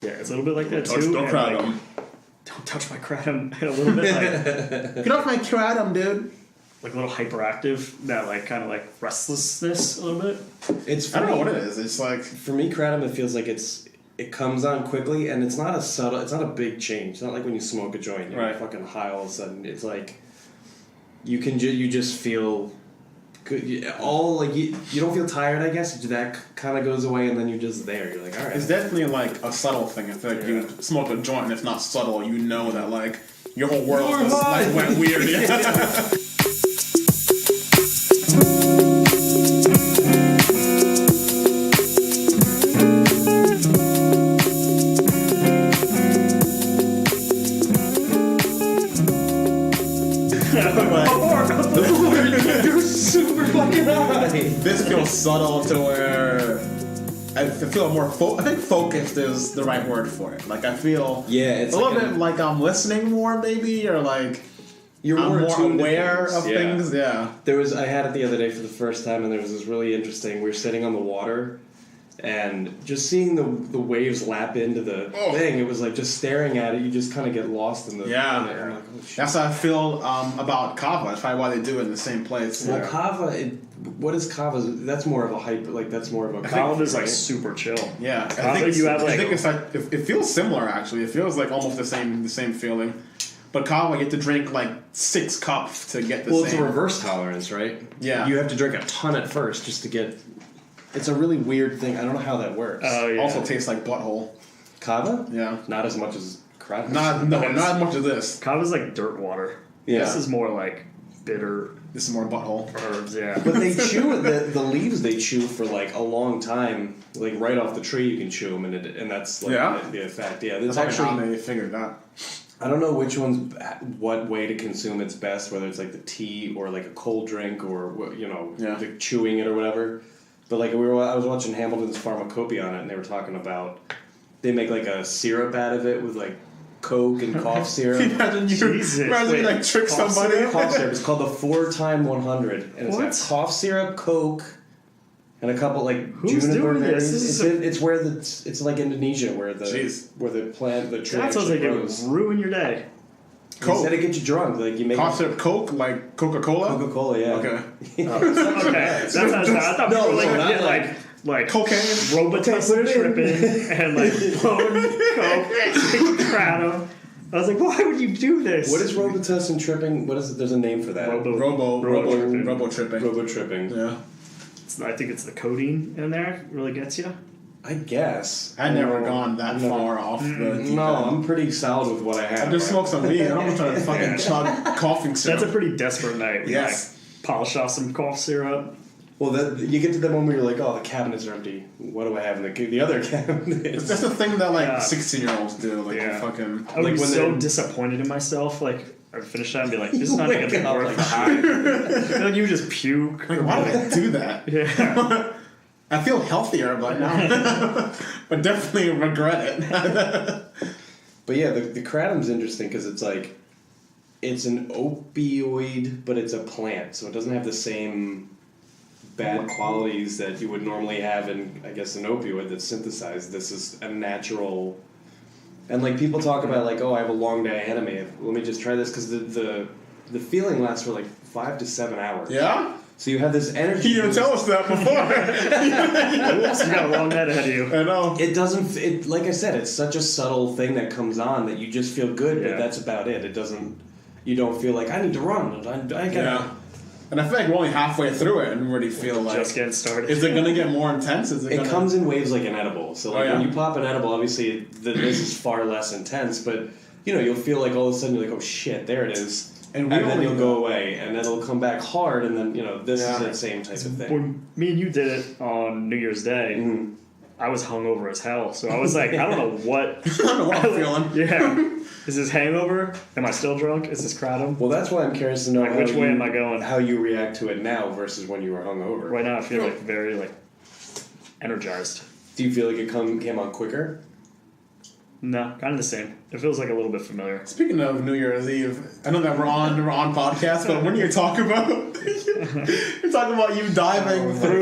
Yeah, it's a little bit like that Don't too. Don't Kratom. Don't touch my Kratom. A little bit like Get off my Kratom, dude. like a little hyperactive, that like kind of like restlessness a little bit. It's I don't know what it is. It's like for me, Kratom. It feels like it comes on quickly, and it's not a subtle. It's not a big change. It's not like when you smoke a joint, you're Right. fucking high all of a sudden. It's like you can you just feel good. You don't feel tired. I guess that kind of goes away, and then you're just there. You're like, all right. it's definitely like a subtle thing. I feel like you smoke a joint and it's not subtle. You know that like your whole world just like went weird. Yeah. You're super fucking high. This feels subtle to where I feel more. I think focused is the right word for it. Like I feel It's a little bit like I'm listening more, maybe, or like You're I'm more attuned to aware things. of things. Yeah. I had it the other day for the first time, and there was this really interesting. We were sitting on the water, and just seeing the waves lap into the thing. It was like just staring at it. You just kind of get lost in the. Yeah. In it. I'm like, oh, shit. That's how I feel about kava. That's probably why they do it in the same place. Well, Yeah. kava. What is kava? That's more of a hype. Like that's more of a. Kava is like right? super chill. Yeah, Kava, you have I like think it's like it feels similar actually. It feels like almost the same feeling. But kava, you have to drink like 6 cups to get the Well, same. it's a reverse tolerance, right? Yeah. You have to drink a ton at first just to get. It's a really weird thing. I don't know how that works. Oh yeah. Also tastes like butthole. Kava? Yeah. Not as much as Kratom. Not as much as this. Kava's like dirt water. Yeah. This is more like bitter This is more butthole. herbs. Yeah. But they chew the leaves. They chew for like a long time. Like right off the tree, you can chew them, and that's like the effect. Yeah, That's there's actually how actually. they figured that. I don't know which one's what way to consume it's best. Whether it's like the tea or like a cold drink or the chewing it or whatever. But like I was watching Hamilton's Pharmacopoeia on it, and they were talking about they make like a syrup out of it with like Coke and cough syrup. Imagine you like trick somebody. Cough syrup. It's called the 4x100, and it's What? got cough syrup, Coke, and a couple like Who's juniper doing this? berries. It's where it's like Indonesia where the plant the tree That sounds like it would grows. ruin your day. Coke. Instead of get you drunk, like you make Cough syrup, Coke, like Coca-Cola. Coca-Cola, yeah. Okay. Okay. That's how I thought people were like not get like Cocaine. Robitussin put it in. tripping and like blowing Coke, taking Kratom. I was like, why would you do this? What is Robitussin tripping? What is it? There's a name for that. Robo tripping. Robo tripping. Yeah. I think it's the codeine in there really gets you. I guess. I've never gone that far off the deep No, end. I'm pretty solid with what I have. I just smoked some weed. I don't try to fucking chug coughing syrup. That's a pretty desperate night. Yes. Like, polish off some cough syrup. Well, you get to the moment where you're like, oh, the cabinets are empty. What do I have in the other cabinets? That's the thing that like Yeah. 16-year-olds do. Like Yeah. fucking. I would Like be when so they're- disappointed in myself. Like, I'd finish that and be like, this is You not even wake up worth like the hype. Then you just puke. Like, why would I do that? Yeah. I feel healthier by now, but definitely regret it. But yeah, the kratom's interesting because it's like, it's an opioid, but it's a plant, so it doesn't have the same bad qualities that you would normally have in, I guess, an opioid that's synthesized. This is a natural, and like people talk about like, oh, I have a long day of anime. Let me just try this because the feeling lasts for like 5 to 7 hours. Yeah? So you have this energy. He didn't tell us that before. Oops, you got a long night ahead of you. I know. It doesn't. It like I said, it's such a subtle thing that comes on that you just feel good, Yeah. but that's about it. It doesn't. You don't feel like I need to run. I gotta. Yeah. And I feel like we're only halfway through it and we already feel like... Just getting started. Is it going to get more intense? Is It comes in waves like an edible. So like yeah. when you pop an edible, obviously this is far less intense, but you'll feel like all of a sudden you're like, oh shit, there it is. And then you'll go away, and then it'll come back hard, and then this is the same type of thing. When me and you did it on New Year's Day, I was hungover as hell. So I was like, I don't know what... I don't know what I'm feeling. Yeah. Is this hangover? Am I still drunk? Is this kratom? Well, that's why I'm curious to know Like, which way am I going? How you react to it now versus when you were hungover. Right now I feel like very energized. Do you feel like it came on quicker? No, kind of the same. It feels like a little bit familiar. Speaking of New Year's Eve, I know that we're on podcast, but when you talk about you're talking about you diving through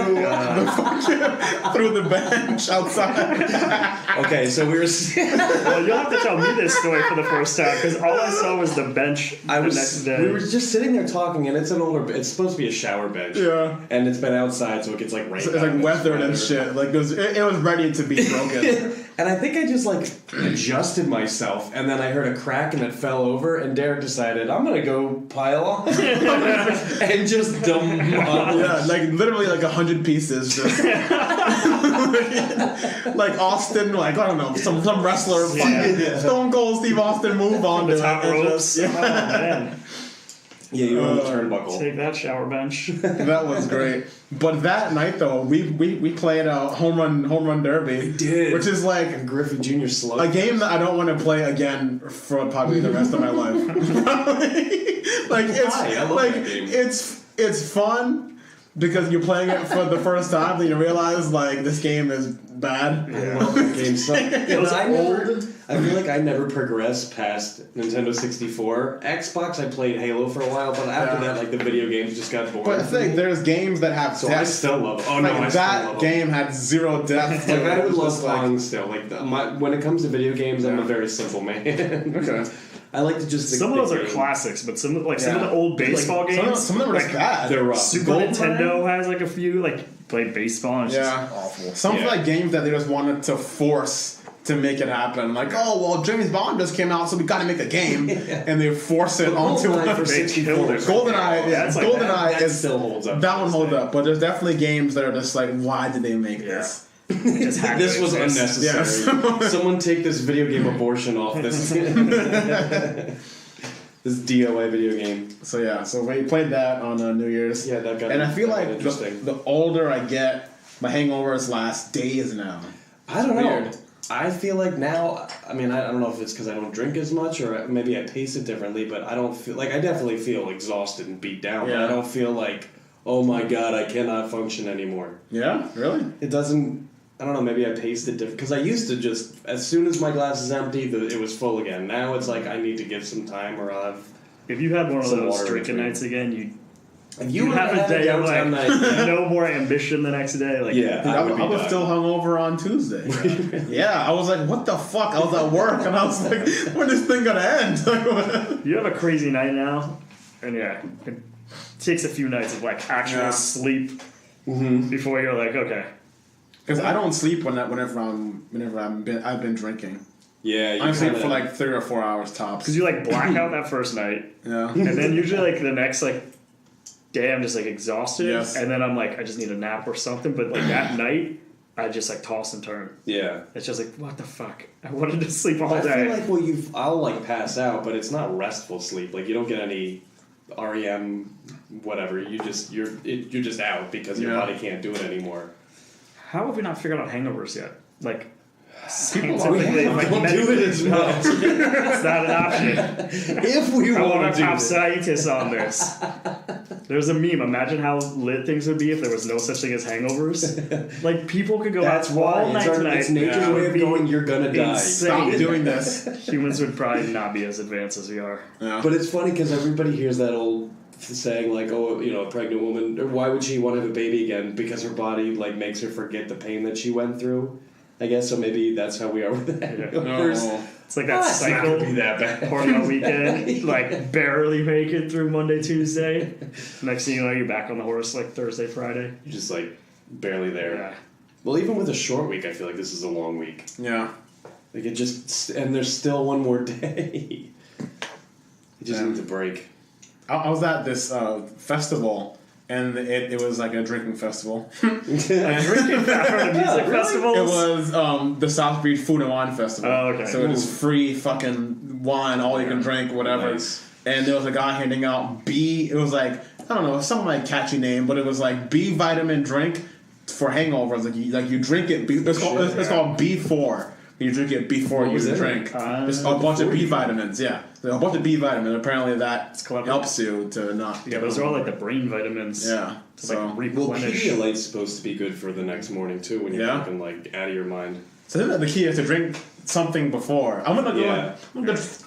the bench outside. Okay, so we were. Well, you'll have to tell me this story for the first time because all I saw was the bench next day. We were just sitting there talking, and it's supposed to be a shower bench. Yeah. And it's been outside, so it gets like rain. It's like weathered and shit. Like it was ready to be broken. And I think I just like adjusted myself, and then I heard a crack and it fell over, and Derek decided I'm gonna go pile on and just dump. Yeah, like literally like 100 pieces. Just like Austin, like I don't know, some wrestler, Stone Cold Steve Austin move on The to top it. And ropes. just, Oh, man. Yeah, you were on the turnbuckle. Take that, shower bench. That was great. But that night though, we played a home run derby. We did, which is like Griffey Jr. slug. a game that I don't want to play again for probably the rest of my life. Like it's fun because you're playing it for the first time, then you realize like this game is bad. I love that game so. I feel like I never progressed past Nintendo 64. Xbox, I played Halo for a while, but after that, like the video games just got boring. But I think there's games that have So depth. I still love it. Oh Like no, I still that love game had zero depth. Like I would It was love just like- playing still. Like when it comes to video games, I'm a very simple man. Okay. I like to just. Some of those are classics, but some of the old baseball games. Some of them are just bad. They're rough. Super Nintendo has like a few play baseball and it's just awful. Some like games that they just wanted to force to make it happen. Like, oh well, James Bond just came out, so we got to make a game, and they force it onto GoldenEye for it. 64. GoldenEye, yeah, that's like GoldenEye that still holds up. That one holds up, but there's definitely games that are just like, why did they make this? Just had This to was exist. unnecessary. Yes. Someone take this video game abortion off this. This DOA video game. So yeah, so we played that on New Year's. Yeah, that got. And I feel that got like interesting. the older I get, my hangovers last days now. I don't know. Weird. I feel like now. I mean, I don't know if it's because I don't drink as much, or maybe I pace it differently. But I don't feel like I definitely feel exhausted and beat down. But I don't feel like, oh my god, I cannot function anymore. Yeah, really? It doesn't. I don't know. Maybe I paced it different because I used to just as soon as my glass is empty, it was full again. Now it's like I need to give some time, or I'll have. If you had one of Some those water drinking between. nights again, If you have a day of like downtown night, no more ambition the next day. Like Yeah. Dude, I was done. still hungover on Tuesday. Yeah, I was like, what the fuck? I was at work and I was like, when is this thing gonna end? you have a crazy night now, and it takes a few nights of like actual sleep before you're like, okay. Because I don't sleep whenever I've been drinking. Yeah, I sleep for like 3 or 4 hours tops. Because you like black out that first night, Yeah. and then usually like the next day I'm just like exhausted, Yes. and then I'm like I just need a nap or something. But like that night, I just like toss and turn. Yeah. It's just like what the fuck? I wanted to sleep all I day. feel like I'll like pass out, but it's not restful sleep. Like you don't get any REM, whatever. You're just out because your body can't do it anymore. How have we not figured out hangovers yet? Like People scientifically, like don't do it as much. it's not an option. If we I want want to to do have it. scientists on this. There's a meme. Imagine how lit things would be if there was no such thing as hangovers. Like people could go That's out why all night tonight. it's nature's It would way of be going. You're gonna die. insane. Stop doing this. Humans would probably not be as advanced as we are. Yeah. But it's funny because everybody hears that old saying like, oh, a pregnant woman, or why would she want to have a baby again? Because her body like makes her forget the pain that she went through. I guess so. Maybe that's how we are with that. Yeah. No. It's like that It's not cycle. gonna be that bad. Porno weekend, like barely make it through Monday, Tuesday. Next thing you know, you're back on the horse like Thursday, Friday. You're just like barely there. Yeah. Well, even with a short week, I feel like this is a long week. Yeah. Like and there's still one more day. You just need to break. I was at this festival, and it was like a drinking festival. Drinking music festivals. It was the South Beach Food and Wine Festival. Oh, okay. So it was free fucking wine, all you can drink, whatever. Nice. And there was a guy handing out it was like, I don't know, some like catchy name, but it was like B vitamin drink for hangovers. Like you drink it, it's called B4. You drink it before you drink. There's a bunch of B vitamins, yeah. There's a bunch of B vitamins. Apparently that helps you to not. Yeah, those are all like the brain vitamins. Yeah. To So, like Well, replenish. Pedialyte's supposed to be good for the next morning too when you're fucking like out of your mind. so then the key is to drink something before. I'm gonna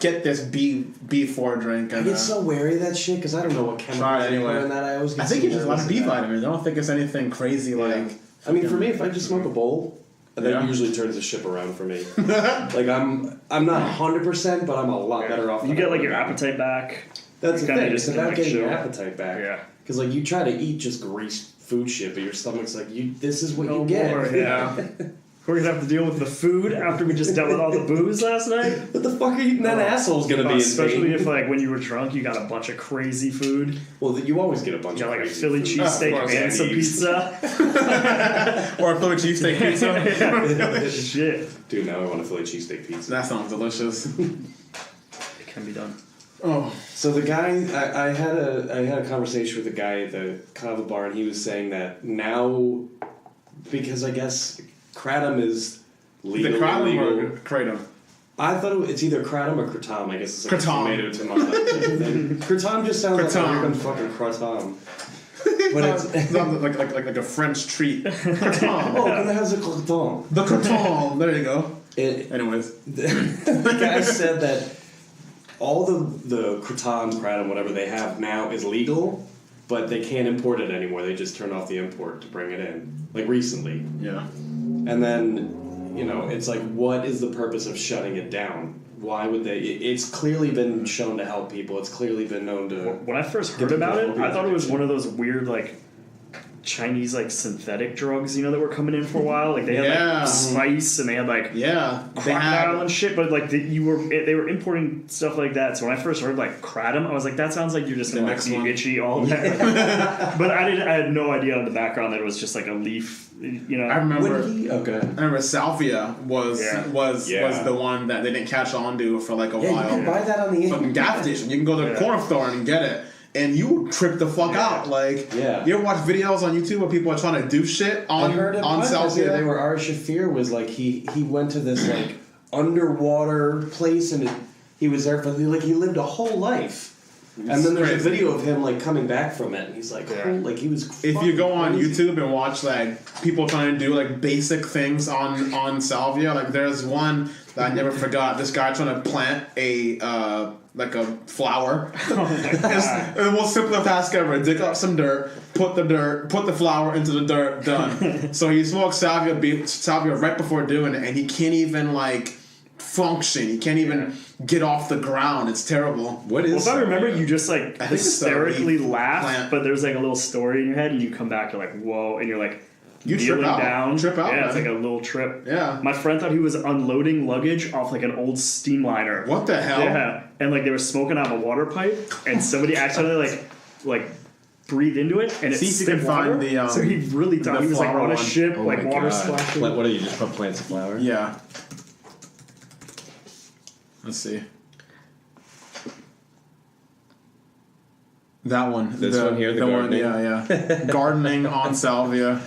get this B4 drink. I And, get so wary of that shit because I don't know what chemicals Sorry, they anyway. put in that. I always get I think so it's just a lot of nervous B of that. vitamins. I don't think it's anything crazy like. I mean, for me, if I just smoke a bowl, that Yeah. usually turns the ship around for me. Like I'm not 100%, but I'm a lot better off. You than get I like would've your been. appetite back. That's the Kinda thing. just It's about like getting your chill. appetite back. Yeah. Because like you try to eat just greased food shit, but your stomach's like, this is what No you get. more, yeah. We're gonna have to deal with the food after we just dealt with all the booze last night. What the fuck are you? That asshole's gonna be in Especially pain. if like when you were drunk, you got a bunch of crazy food. Well, you always get a bunch You got of like a crazy Philly food. cheesesteak course, and some Andes. pizza. Or a Philly cheesesteak pizza. Shit, Dude, now I want a Philly cheesesteak pizza. That sounds delicious. it can be done. Oh, So the guy, I had a conversation with a guy at the Kava bar, and he was saying that now, because I guess kratom is legal. the Kratom illegal. or Kratom? I thought it's either kratom or kratom. I guess it's like Kratom. a tomato. And kratom just sounds like Kratom. here comes fucking kratom. But it's Sounds like a French treat. oh, Kratom. can I have the kratom? The Kratom. There you go. Anyways. The guy said that all the kratom, whatever they have now is legal, but they can't import it anymore. They just turned off the import to bring it in, like recently. Yeah. And then, it's like, what is the purpose of shutting it down? Why would they? It's clearly been shown to help people. It's clearly been known to. When I first heard about it, I thought it was one of those weird like Chinese like synthetic drugs, that were coming in for a while. Like they had Yeah. like spice and they had like Yeah. They crocodile had, and shit. But like they were importing stuff like that. So when I first heard like kratom, I was like, that sounds like you're just gonna like, next be one. itchy all day. But I had no idea on the background that it was just like a leaf. I remember. Okay. I remember Salvia was Yeah. the one that they didn't catch on to for like a Yeah, while. you can buy that on the Fucking gas station. You can go to the Yeah. corner store and get it. And you trip the fuck out. Like, Yeah. you ever watch videos on YouTube where people are trying to do shit I on heard it on was Salvia? they were Ari Shafir was like he went to this like underwater place and he was there for like he lived a whole life. And then there's a crazy. video of him like coming back from it and he's like like he was If you go on crazy. YouTube and watch like people trying to do like basic things on Salvia, like there's one that I never forgot. This guy trying to plant a like a flower. It's the most simple task ever. Dig up some dirt, put the flower into the dirt, done. So he smokes salvia right before doing it, and he can't even like function. He can't even get off the ground. It's terrible. What is Well, if I remember, you just like I think it's the hysterically leaf laugh, plant. but there's like a little story in your head, and you come back, you're like, whoa, and you're like, You trip kneeling out. down. Trip out, Yeah, it's man. like a little trip. Yeah. My friend thought he was unloading luggage off like an old steamliner. What the hell? Yeah, and like they were smoking out of a water pipe, and somebody accidentally like breathed into it, and it See if you spit can water. find the, so he really thought the he was like flower on a one. ship, Oh like my water God. splashing. What do you just put plants of flower? Yeah. Let's see. That one. This one here, the gardening? Yeah. Gardening on Salvia.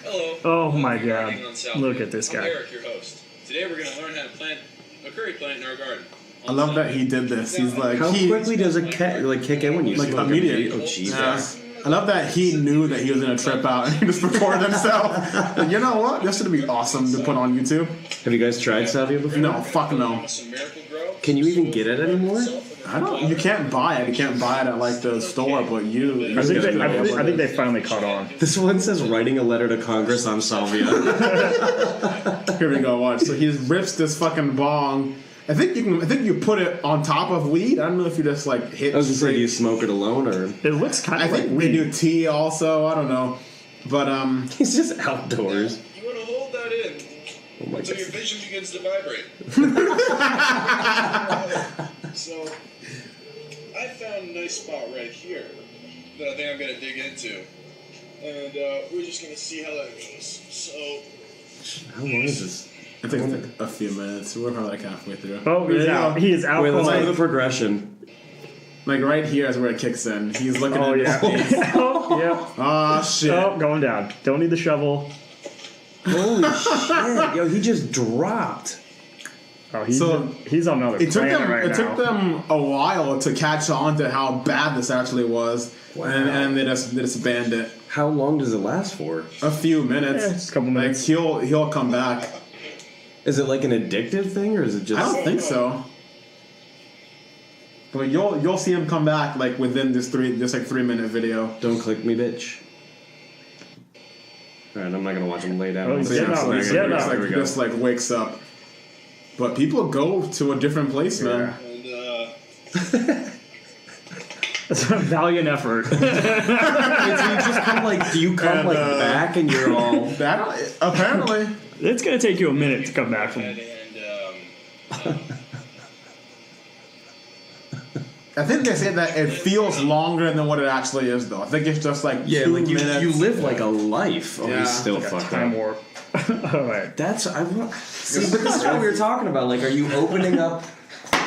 Hello. Oh my Welcome to God. Gardening on Salvia. Look at this guy. I'm Eric, your host. Today we're going to learn how to plant a curry plant in our garden. I love that he did this. He's like How he quickly does it kick in when you like smoke immediate. Oh Yeah. Jesus! I love that he knew that he was gonna trip out and he just recorded himself. Like, you know what? This should be awesome to put on YouTube. Have you guys tried salvia before? No, fuck no. Some Miracle Grow. Can you even get it anymore? I don't. You can't buy it. You can't buy it at like the store, but you. I think, you I think they finally caught on. This one says writing a letter to Congress on salvia. Here we go. Watch. So he just rips this fucking bong. I think you put it on top of weed. I don't know if you just like hit. I was just saying, straight. do you smoke it alone or? It looks kind I of like think we weed. do tea also. I don't know, but He's just outdoors. You want to hold that in Oh my until god. your vision begins to vibrate. So, I found a nice spot right here that I think I'm going to dig into. And we're just going to see how that goes. So, How long is this? it takes like a few minutes. We're probably like halfway through. Oh, he's There you out. go. He is out. Wait, let's cold. do the progression. Like right here is where it kicks in. He's looking Oh at yeah. his face. Oh yeah. Oh shit. Oh, going down. Don't need the shovel. Holy shit! Yo, he just dropped. Oh, he's So, he's on another It took planet them. right It now. took them a while to catch on to how bad this actually was, Wow. and they just banned it. How long does it last for? A few minutes. Yeah, just a couple minutes. Like he'll come back. Is it like an addictive thing, or is it just? I don't think so. But you'll see him come back like within this 3-minute video. Don't click me, bitch. All right, I'm not gonna watch him lay down. Oh, he's getting up. He's getting up. Like, just like wakes up. But people go to a different place, man. And It's a valiant effort. Wait, so you just come like? Do you come And, like back and you're all? That apparently. It's gonna take you a minute to come back from. I think they say that it feels longer than what it actually is, though. I think it's just like 2 like minutes. you live like a life. Oh, Yeah. he's still Like a fucked time up. warp. All right. That's see, but this is what we were talking about. Like, are you opening up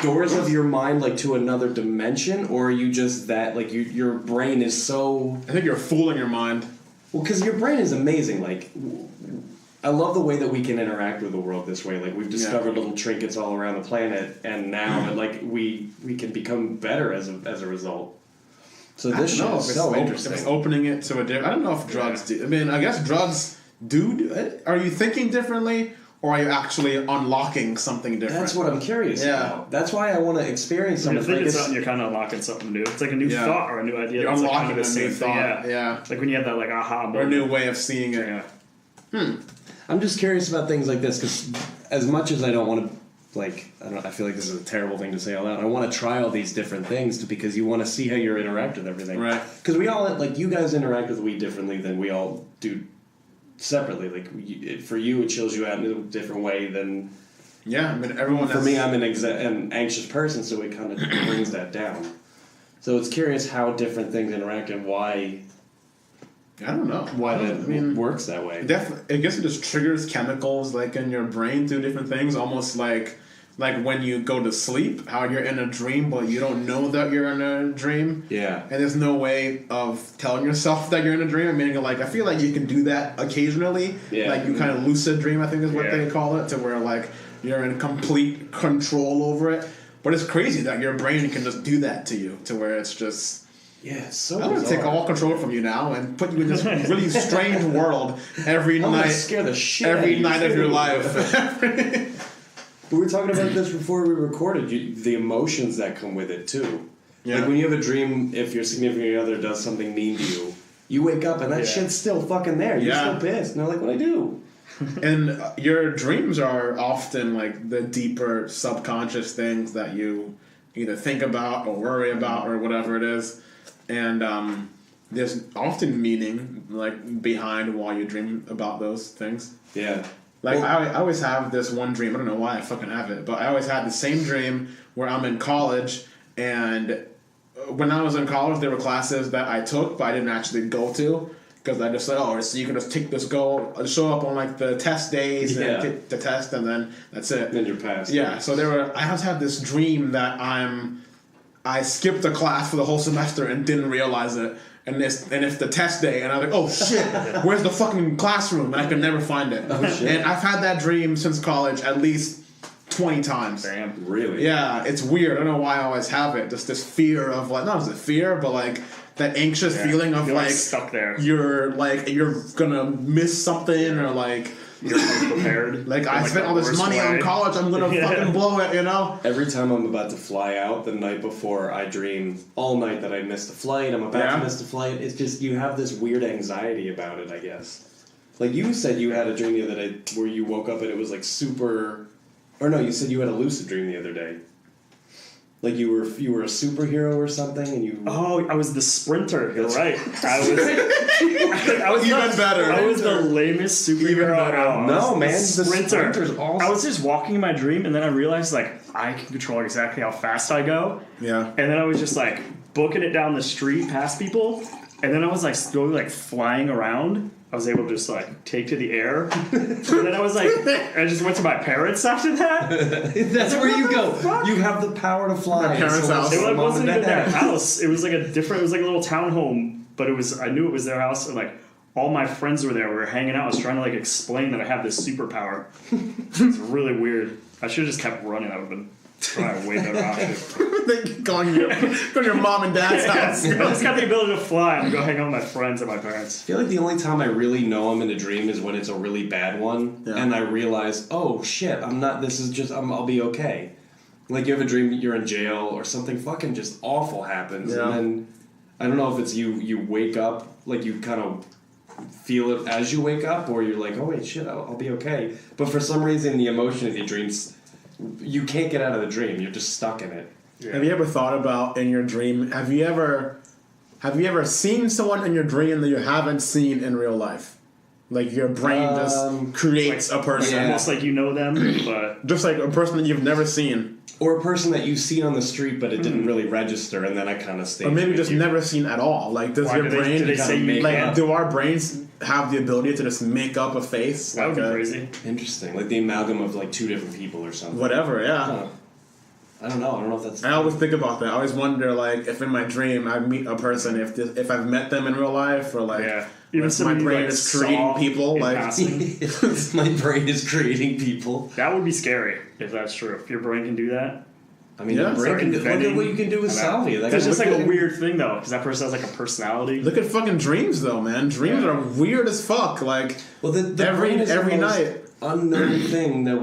doors of your mind like to another dimension, or are you just that like your brain is so? I think you're fooling your mind. Well, because your brain is amazing. Like, I love the way that we can interact with the world this way. Like, we've discovered little trinkets all around the planet, and now like we can become better as a result. So this shit is so interesting. It's opening it to a different. I don't know if drugs do. I mean, I guess drugs do it. Are you thinking differently, or are you actually unlocking something different? That's what I'm curious about. That's why I want to experience I something. think Like it's something you're kind of unlocking something new. It's like a new thought or a new idea. You're That's unlocking like kind of the a new same thing. thought. Yeah. Like when you have that like aha moment. Or a new way of seeing it. Yeah. I'm just curious about things like this because as much as I don't want to, like, I feel like this is a terrible thing to say out loud. I want to try all these different things because you want to see how you interact with everything. Right. Because we all, like, you guys interact with weed differently than we all do separately. Like, for you, it chills you out in a different way than... Yeah, I mean, everyone... For me, I'm an anxious person, so it kind of brings that down. So it's curious how different things interact and why... I don't know. Why that works that way. I guess it just triggers chemicals like in your brain through different things, almost like when you go to sleep, how you're in a dream but you don't know that you're in a dream. Yeah. And there's no way of telling yourself that you're in a dream. I mean, like, I feel like you can do that occasionally. Yeah. Like, you kind of lucid dream, I think is what they call it, to where, like, you're in complete control over it. But it's crazy that your brain can just do that to you, to where it's just... Yeah, it's so I'm gonna take all control from you now and put you in this really strange world every I'm night. gonna scare the shit every out night of your too. life. But we were talking about this before we recorded. The emotions that come with it too. Yeah. Like when you have a dream, if your significant other does something mean to you, you wake up and that shit's still fucking there. You're still pissed. And they're like, "What I do?" And your dreams are often like the deeper subconscious things that you either think about or worry about or whatever it is. And there's often meaning like behind why you dream about those things. Yeah. Like, I always have this one dream. I don't know why I fucking have it, but I always had the same dream where I'm in college, and when I was in college, there were classes that I took, but I didn't actually go to, because I just said, oh, so you can just show up on, like, the test days and take the test, and then that's it. Then you're passed. Yeah, so I always had this dream that I skipped a class for the whole semester and didn't realize it. And it's the test day, and I'm like, oh shit, where's the fucking classroom? And I could never find it. Oh, shit. And I've had that dream since college at least 20 times. Damn. Really? Yeah, it's weird. I don't know why I always have it. Just this fear of, like, not as a fear, but like that anxious feeling of You're like stuck there. You're gonna miss something, or like You're unprepared. like I spent all this money on college, I'm gonna fucking blow it, you know? Every time I'm about to fly out, the night before, I dream all night that I missed the flight. I'm about to miss the flight. It's just, you have this weird anxiety about it, I guess. Like, you said you had a dream the other day where you woke up and it was like super... Or no, you said you had a lucid dream the other day. Like you were a superhero or something, and you... Oh, I was the sprinter. You're right. I was Even better. I was the lamest superhero. I No, was man, the the sprinter. sprinter's awesome. I was just walking in my dream, and then I realized like I can control exactly how fast I go. Yeah. And then I was just like booking it down the street past people, and then I was like slowly like flying around. I was able to just like take to the air, and then I was like, I just went to my parents after that. That's where you go. You have the power to fly. My parents' house. It Mom wasn't and even their Dad. house. It was like a little townhome, but I knew it was their house, and like all my friends were there. We were hanging out. I was trying to like explain that I have this superpower. It's really weird. I should have just kept running. I would have been Probably way better option. Then go to your mom and dad's house. I just got the ability to fly and go hang out with my friends and my parents. I feel like the only time I really know I'm in a dream is when it's a really bad one, and I realize, oh shit, I'm not. This is just. I'll be okay. Like you have a dream you're in jail or something fucking just awful happens, and then I don't know if it's you wake up, like you kind of feel it as you wake up, or you're like, oh wait, shit, I'll be okay. But for some reason, the emotion of your dreams, you can't get out of the dream. You're just stuck in it. Yeah. Have you ever thought about in your dream? Have you ever seen someone in your dream that you haven't seen in real life? Like your brain just creates a person, almost like you know them, but just like a person that you've never seen, or a person that you've seen on the street, but it didn't really register, and then I kind of stayed. Or maybe just never seen at all. Like, does your brain? Do our brains have the ability to just make up a face? That would be crazy. Interesting, like the amalgam of like two different people or something. Whatever, yeah. I don't know if that's. I always think about that. I always wonder, like, if in my dream I meet a person, if I've met them in real life, or like, even my brain is creating people. Like, my brain is creating people. That would be scary if that's true. If your brain can do that. I mean, the brain can look at what you can do with salvia. That's just like a weird thing, though, because that person has like a personality. Look at fucking dreams, though, man. Dreams are weird as fuck. Like, well, the every brain is every the most night. unknown thing that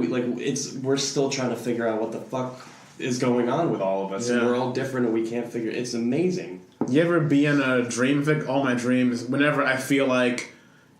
we're still trying to figure out what the fuck is going on with all of us, and we're all different, and we can't figure. It's amazing. You ever be in a dream? All my dreams, whenever I feel like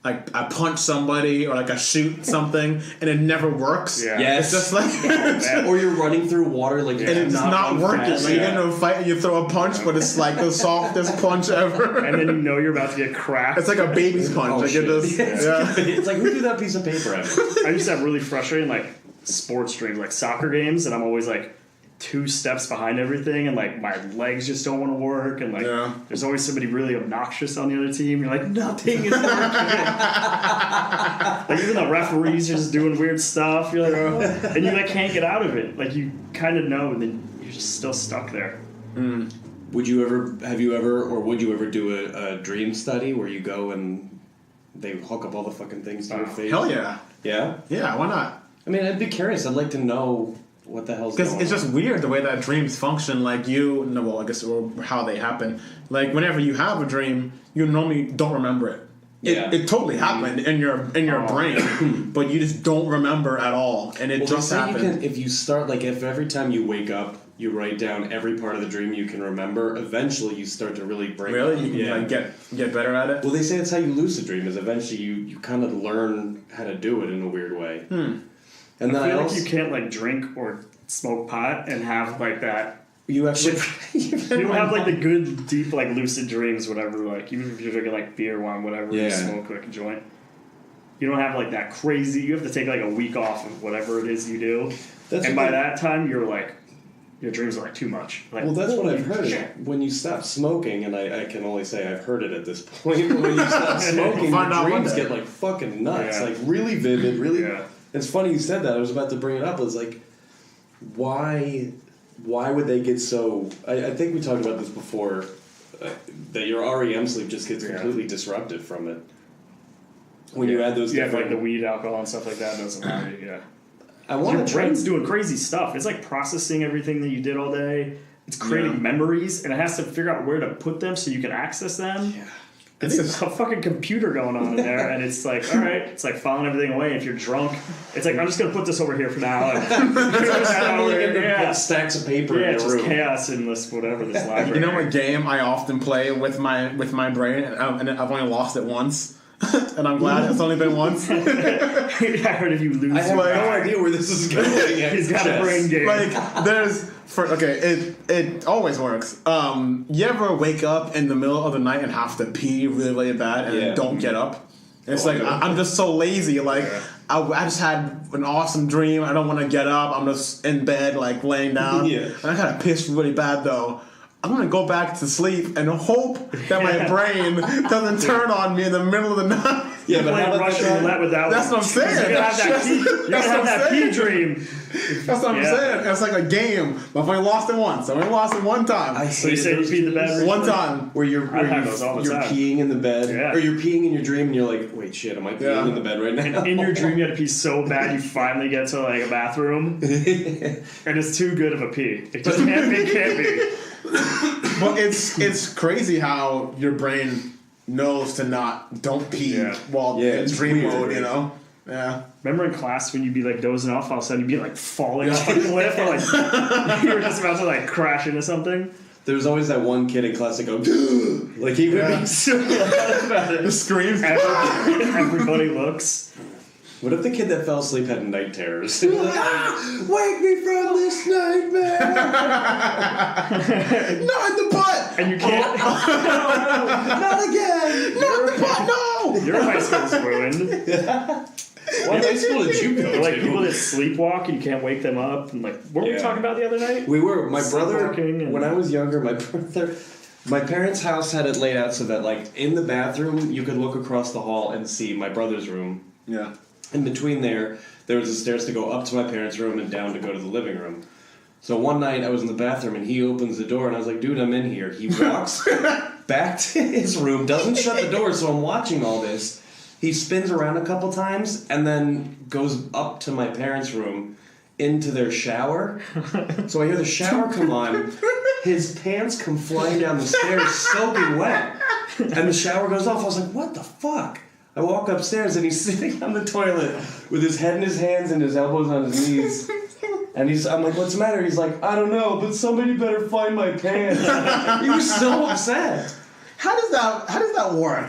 I punch somebody or like I shoot something and it never works. Yeah. Yes. It's just like or you're running through water like and it's not working. Like, you get into a fight and you throw a punch, but it's like the softest punch ever. And then you know you're about to get cracked. It's like a baby's punch. Like it just, it's like, who threw that piece of paper at me? I used to have really frustrating like sports dreams, like soccer games, and I'm always like 2 steps behind everything, and like my legs just don't want to work, and like there's always somebody really obnoxious on the other team. You're like, nothing is working. Like even the referees are just doing weird stuff. You're like, oh. And you like can't get out of it. Like you kind of know, and then you're just still stuck there. Would you ever do a dream study where you go and they hook up all the fucking things to your face? Hell yeah. Yeah? Yeah, why not? I mean, I'd be curious. I'd like to know what the hell's going on. Because it's just weird the way that dreams function. Like I guess, or how they happen. Like whenever you have a dream, you normally don't remember it. It totally happened in your brain, but you just don't remember at all, and it just happened. If you start, like, if every time you wake up, you write down every part of the dream you can remember, eventually you start to really break. Really? You can like, get better at it? Well, they say that's how you lucid dream, is eventually you kind of learn how to do it in a weird way. And then I feel like you can't like drink or smoke pot and have like that. You actually you don't have like the good deep like lucid dreams, whatever. Like even if you're drinking like beer, wine, whatever, you smoke like a joint. You don't have like that crazy. You have to take like a week off of whatever it is you do, and by that time you're like. Your dreams are like too much. Like, well, that's what I've heard. When you stop smoking, and I can only say I've heard it at this point. But when you stop smoking, your dreams get like fucking nuts, like really vivid, really. Yeah. It's funny you said that. I was about to bring it up. I was like, why would they get so? I think we talked about this before. That your REM sleep just gets completely disrupted from it. When you add those, like the weed, alcohol, and stuff like that doesn't allow you. Yeah. Your brain's doing crazy stuff. It's like processing everything that you did all day. It's creating memories, and it has to figure out where to put them so you can access them. Yeah. It's a fucking computer going on in there, and it's like, all right, it's like filing everything away. If you're drunk, it's like, I'm just going to put this over here for now. Stacks of paper in it's your room. Just chaos in this library. You know what game I often play with my brain, and I've only lost it once? And I'm glad it's only been once. I heard if you lose, I have no idea where this is going. He's got a brain game. Like it always works. You ever wake up in the middle of the night and have to pee really, really bad and don't get up? It's like I'm just so lazy. Like I just had an awesome dream. I don't want to get up. I'm just in bed, like laying down. And I gotta piss really bad though. I'm going to go back to sleep and hope that my brain doesn't turn on me in the middle of the night. Yeah, but Playing how about Russian that? roulette with that That's one. what I'm saying. You're gonna have that pee, you're gonna have that pee dream. That's what I'm Yeah. saying. It's like a game. But I've only lost it once. I've only lost it one time. So you say you pee in the bed? One time. Where you're have those all the you're time. peeing in the bed, Yeah. or you're peeing in your dream, and you're like, wait, shit, am I peeing in the bed right now? In your dream, you had to pee so bad you finally get to like a bathroom, and it's too good of a pee. It just can't be. But it's crazy how your brain knows to don't pee while in it's dream weird, mode, right? you know? Yeah. Remember in class when you'd be like dozing off, all of a sudden you'd be like falling off a cliff, or like you were just about to like crash into something. There was always that one kid in class that go, like he would be so loud about it. The screams. Everybody looks. What if the kid that fell asleep had night terrors? Wake me from this nightmare! Not in the butt! And you can't. Not again! Not in the butt, no! Your high school's ruined. What high school did you go Or like to? people that sleepwalk and you can't wake them up. And like, what were we Yeah. talking about the other night? We were. My brother, Sleepwalking and- when I was younger, my parents' house had it laid out so that, like, in the bathroom, you could look across the hall and see my brother's room. Yeah. In between there was the stairs to go up to my parents' room and down to go to the living room. So one night I was in the bathroom and he opens the door and I was like, dude, I'm in here. He walks back to his room, doesn't shut the door, so I'm watching all this. He spins around a couple times and then goes up to my parents' room into their shower. So I hear the shower come on. His pants come flying down the stairs soaking wet. And the shower goes off. I was like, what the fuck? I walk upstairs and he's sitting on the toilet with his head in his hands and his elbows on his knees. And I'm like, what's the matter? He's like, I don't know, but somebody better find my pants. He was so upset. How does that work?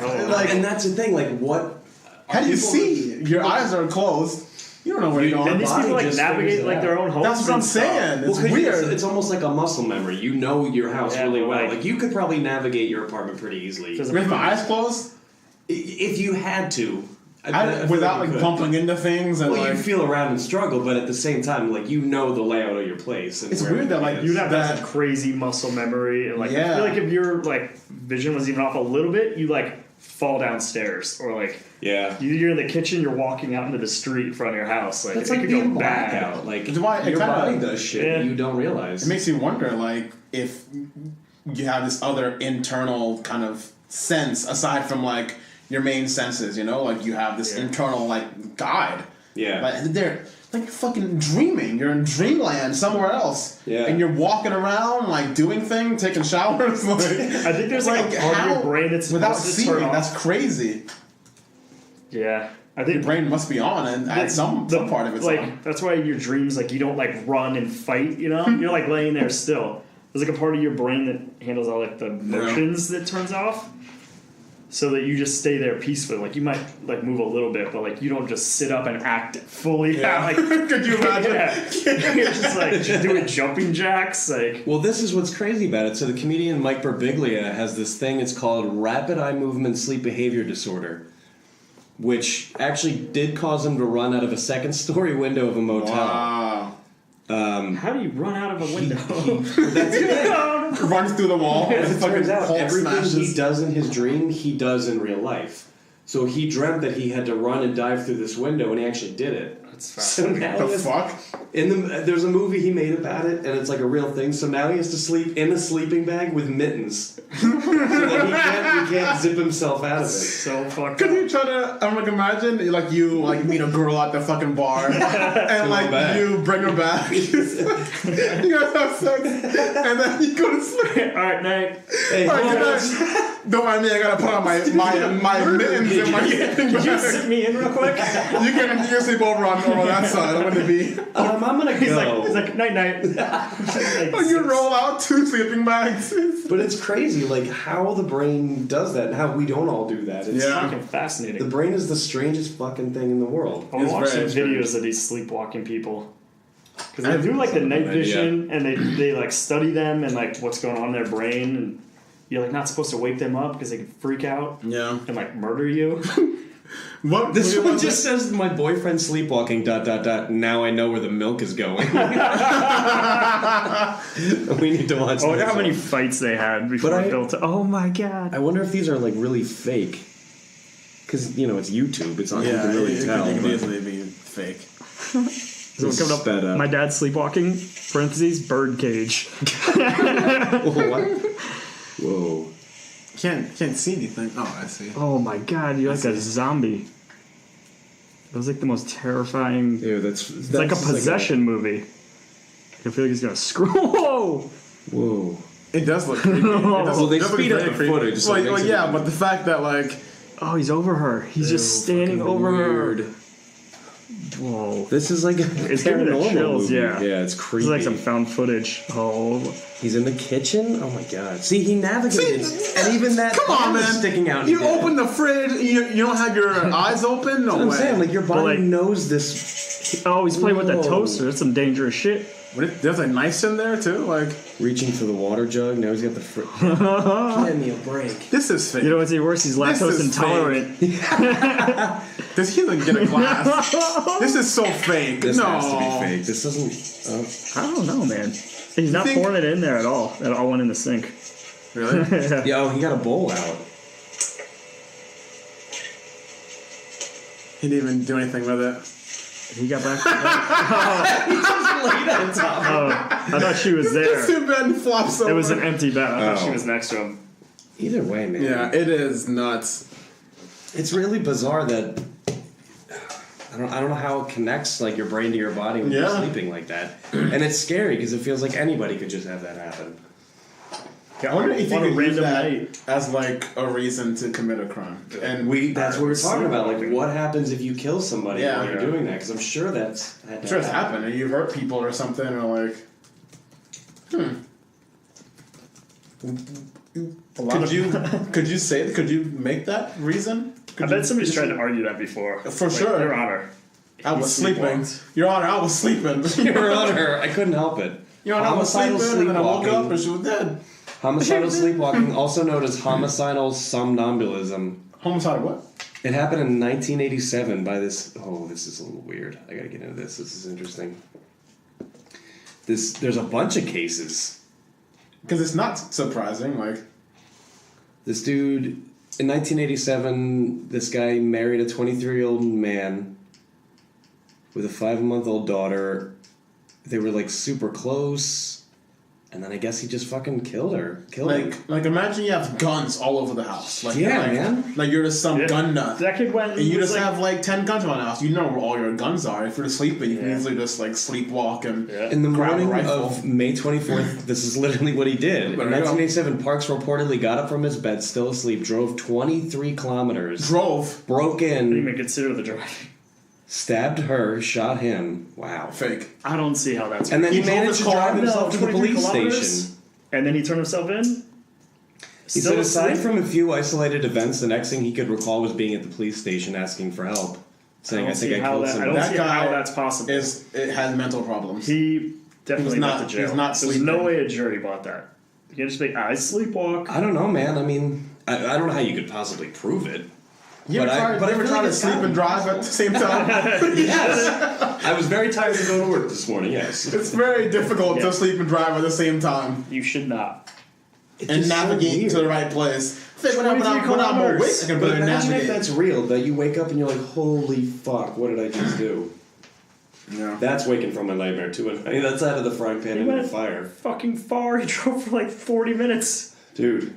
And that's the thing, like, what? How do you see? Your eyes are closed. You don't know where you're going. And these people like just navigate figures it like out. their own homes. That's what I'm and stuff. saying. It's Well, 'cause weird. It's almost like a muscle memory. You know your house Yeah, really but, well. like- Like, you could probably navigate your apartment pretty easily. Does With my eyes closed, If you had to. I feel without you like could. bumping into things and Well, like. you feel around and struggle, but at the same time, like, you know the layout of your place. And It's where weird that, everything like, is. You'd have to have That- some crazy muscle memory, and like I Yeah. feel like if your like vision was even off a little bit, you like fall downstairs, or like Yeah. you're in the kitchen, you're walking out into the street in front of your house. Like It's it like could being go bad. blackout. Like, It's why it your kinda- body does shit Yeah. you don't realize. It makes you wonder, like, if you have this other internal kind of sense aside from like your main senses, you know, like you have this internal like guide. Yeah. Like they're like you're fucking dreaming. You're in dreamland somewhere else. Yeah. And you're walking around like doing things, taking showers. Like I think there's like a part of your brain that's without supposed to turn seeing. off. That's crazy. Yeah, I Your think brain must be on, and at some part of it's like on. that's why your dreams like you don't like run and fight. You know, you're like laying there still. There's like a part of your brain that handles all like the motions that turns off, so that you just stay there peacefully. Like you might like move a little bit, but like you don't just sit up and act fully out. Like Could you imagine? you're just like just doing jumping jacks. Like Well, this is what's crazy about it. So the comedian Mike Birbiglia has this thing. It's called rapid eye movement sleep behavior disorder, which actually did cause him to run out of a second-story window of a motel. Wow. how do you run out of a window? That's it. Runs through the wall. As it turns out, Hulk everything smashes. he does in his dream, he does in real life. So he dreamt that he had to run and dive through this window, and he actually did it. That's So fascinating. now The he has- fuck? there's a movie he made about it, and it's like a real thing. So now he has to sleep in a sleeping bag with mittens, so that he can't zip himself out of it. So fucked Could up. you try to? I'm like imagine like you like meet a girl at the fucking bar and like back. you bring her back. You guys have sex and then you go to sleep. All right, night. Hey, All right, hold good on. night. Don't mind me. I gotta put on my mittens and my sleeping Could you bag. sit me in real quick? You can sleep over on that side. I'm gonna be. I'm gonna He's go. like night night. Like, You roll out 2 sleeping bags. But it's crazy, like how the brain does that and how we don't all do that. It's Yeah. fucking The fascinating. brain is the strangest fucking thing in the world. I want to watch some very strange. videos of these sleepwalking people. Because I they do like the have night no idea. vision and they like study them and like what's going on in their brain, and you're like not supposed to wake them up because they can freak out Yeah. and like murder you. What? This one just says my boyfriend sleepwalking ... Now I know where the milk is going. We need to watch. I wonder this how many one. fights they had before But it built. Oh my god! I wonder if these are like really fake. Because, it's YouTube. It's not you can really tell. It could but easily be fake. So it's coming sped up. My dad's sleepwalking, parentheses, bird cage. What? Whoa. Can't see anything. Oh, I see. Oh my god, you're like a zombie. It was like the most terrifying. Ew, that's It's like a possession movie. I feel like he's gonna screw. Whoa! Whoa. It does look creepy. Well, they does look speed up very the creepy. footage, so it Well, makes it yeah, even- but the fact that like Oh, he's over her. He's just standing over her. Whoa. This is like a It's giving me the paranormal chills, movie. yeah. Yeah, it's This creepy. is like some found footage. Oh. He's in the kitchen? Oh my god. See, he navigated. And even that come on, hand is man. sticking out. You his head. open the fridge, you don't have your eyes open? No That's what I'm way. saying, like, your body like- knows this. Oh, he's playing with that Whoa. toaster. That's some dangerous shit. There's a knife in there too? Like, Reaching for the water jug. Now he's got the Give me a break. this is fake. You know what's even worse? He's This lactose is intolerant. This he doesn't get a glass. This is so fake. This no. has to be fake. This doesn't. I don't know, man. He's not think- pouring it in there at all. It all went in the sink. Really? Yeah, oh, he got a bowl out. He didn't even do anything with it. He got back. He just laid on top. I thought she was This there. too bad flops over. It was an empty bed. I thought she Oh. was next to him. Either way, man. Yeah, it is nuts. It's really bizarre that I don't know how it connects like your brain to your body when you're Yeah. sleeping like that, and it's scary because it feels like anybody could just have that happen. Yeah, I wonder if you What a could use random that night. as like a reason to commit a crime. And That's what we're talking about. Like, what happens if you kill somebody Yeah. while you're Yeah. doing that? Because I'm sure that's I'm sure it's happened, and you've hurt people or something, or like, Could you make that reason? I bet somebody's tried to argue that before. For sure. Your Honor. I was He sleeping. sleepwalked. Your Honor, I was sleeping. Your Honor, I couldn't help it. Your Honor, I was Homicidal sleeping, and then I woke up sleepwalking. and she was dead. Homicidal sleepwalking, also known as homicidal somnambulism. Homicide what? It happened in 1987 by this. Oh, this is a little weird. I gotta get into this. This is interesting. There's a bunch of cases. Because it's not surprising, like... This dude, in 1987, this guy married a 23-year-old man with a 5-month-old daughter. They were like super close, and then I guess he just fucking killed her. Him. Like imagine you have guns all over the house. Like, Yeah, like, man. Like you're just some Yeah. gun nut. That kid went. And you was just like, have like 10 guns around the house. You know where all your guns are. If you're sleeping, you can Yeah. easily just like sleepwalk and Yeah. In the grab a morning rifle. of May 24th, this is literally what he did. In There you go. 1987, Parks reportedly got up from his bed, still asleep, drove 23 kilometers, drove. broke I didn't in, even consider the driving. stabbed her, shot him. Wow. Fake. I don't see how that's. And then he, He drove managed his to car, drive no, himself to the 23 police kilometers? station. And then he turned himself in. He Still said aside asleep? from a few isolated events, the next thing he could recall was being at the police station asking for help, saying, I think I killed I somebody. don't That see guy how that's possible. It has mental problems. He definitely not- went to jail. he's not There's sleeping. no way a jury bought that. You can't just be, I sleepwalk. I don't know, man. I mean, I don't know how you could possibly prove it. You ever I try feel to like it's sleep gotta and be drive at the same time? Yes. I was very tired to go to work this morning, yes. It's very difficult Yeah. to sleep and drive at the same time You should not. It's and just so navigate weird. to the right place. When I'm 23 awake, I kilometers. can But better imagine if navigate. that's real, that you wake up and you're like, holy fuck, what did I just do? Yeah. That's waking from a nightmare too. And I mean, that's out of the frying pan He into the went fire. fucking far. He drove for like 40 minutes. Dude.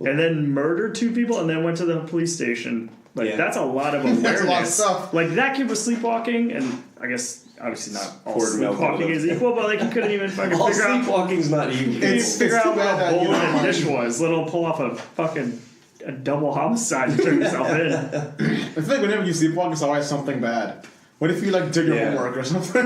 And then murdered 2 people and then went to the police station. Like, Yeah. that's a lot of awareness. That's a lot of stuff. Like, that kid was sleepwalking, and I guess, obviously not all Poured milk sleepwalking on him. is equal, but like, he couldn't even fucking All figure out... sleepwalking's not evil. He couldn't It's figure too out bad what that a bowl you in don't a dish was. Let him pull off a double homicide and turn himself in. I feel like whenever you sleepwalk, it's always something bad. What if you like did your Yeah. homework or something?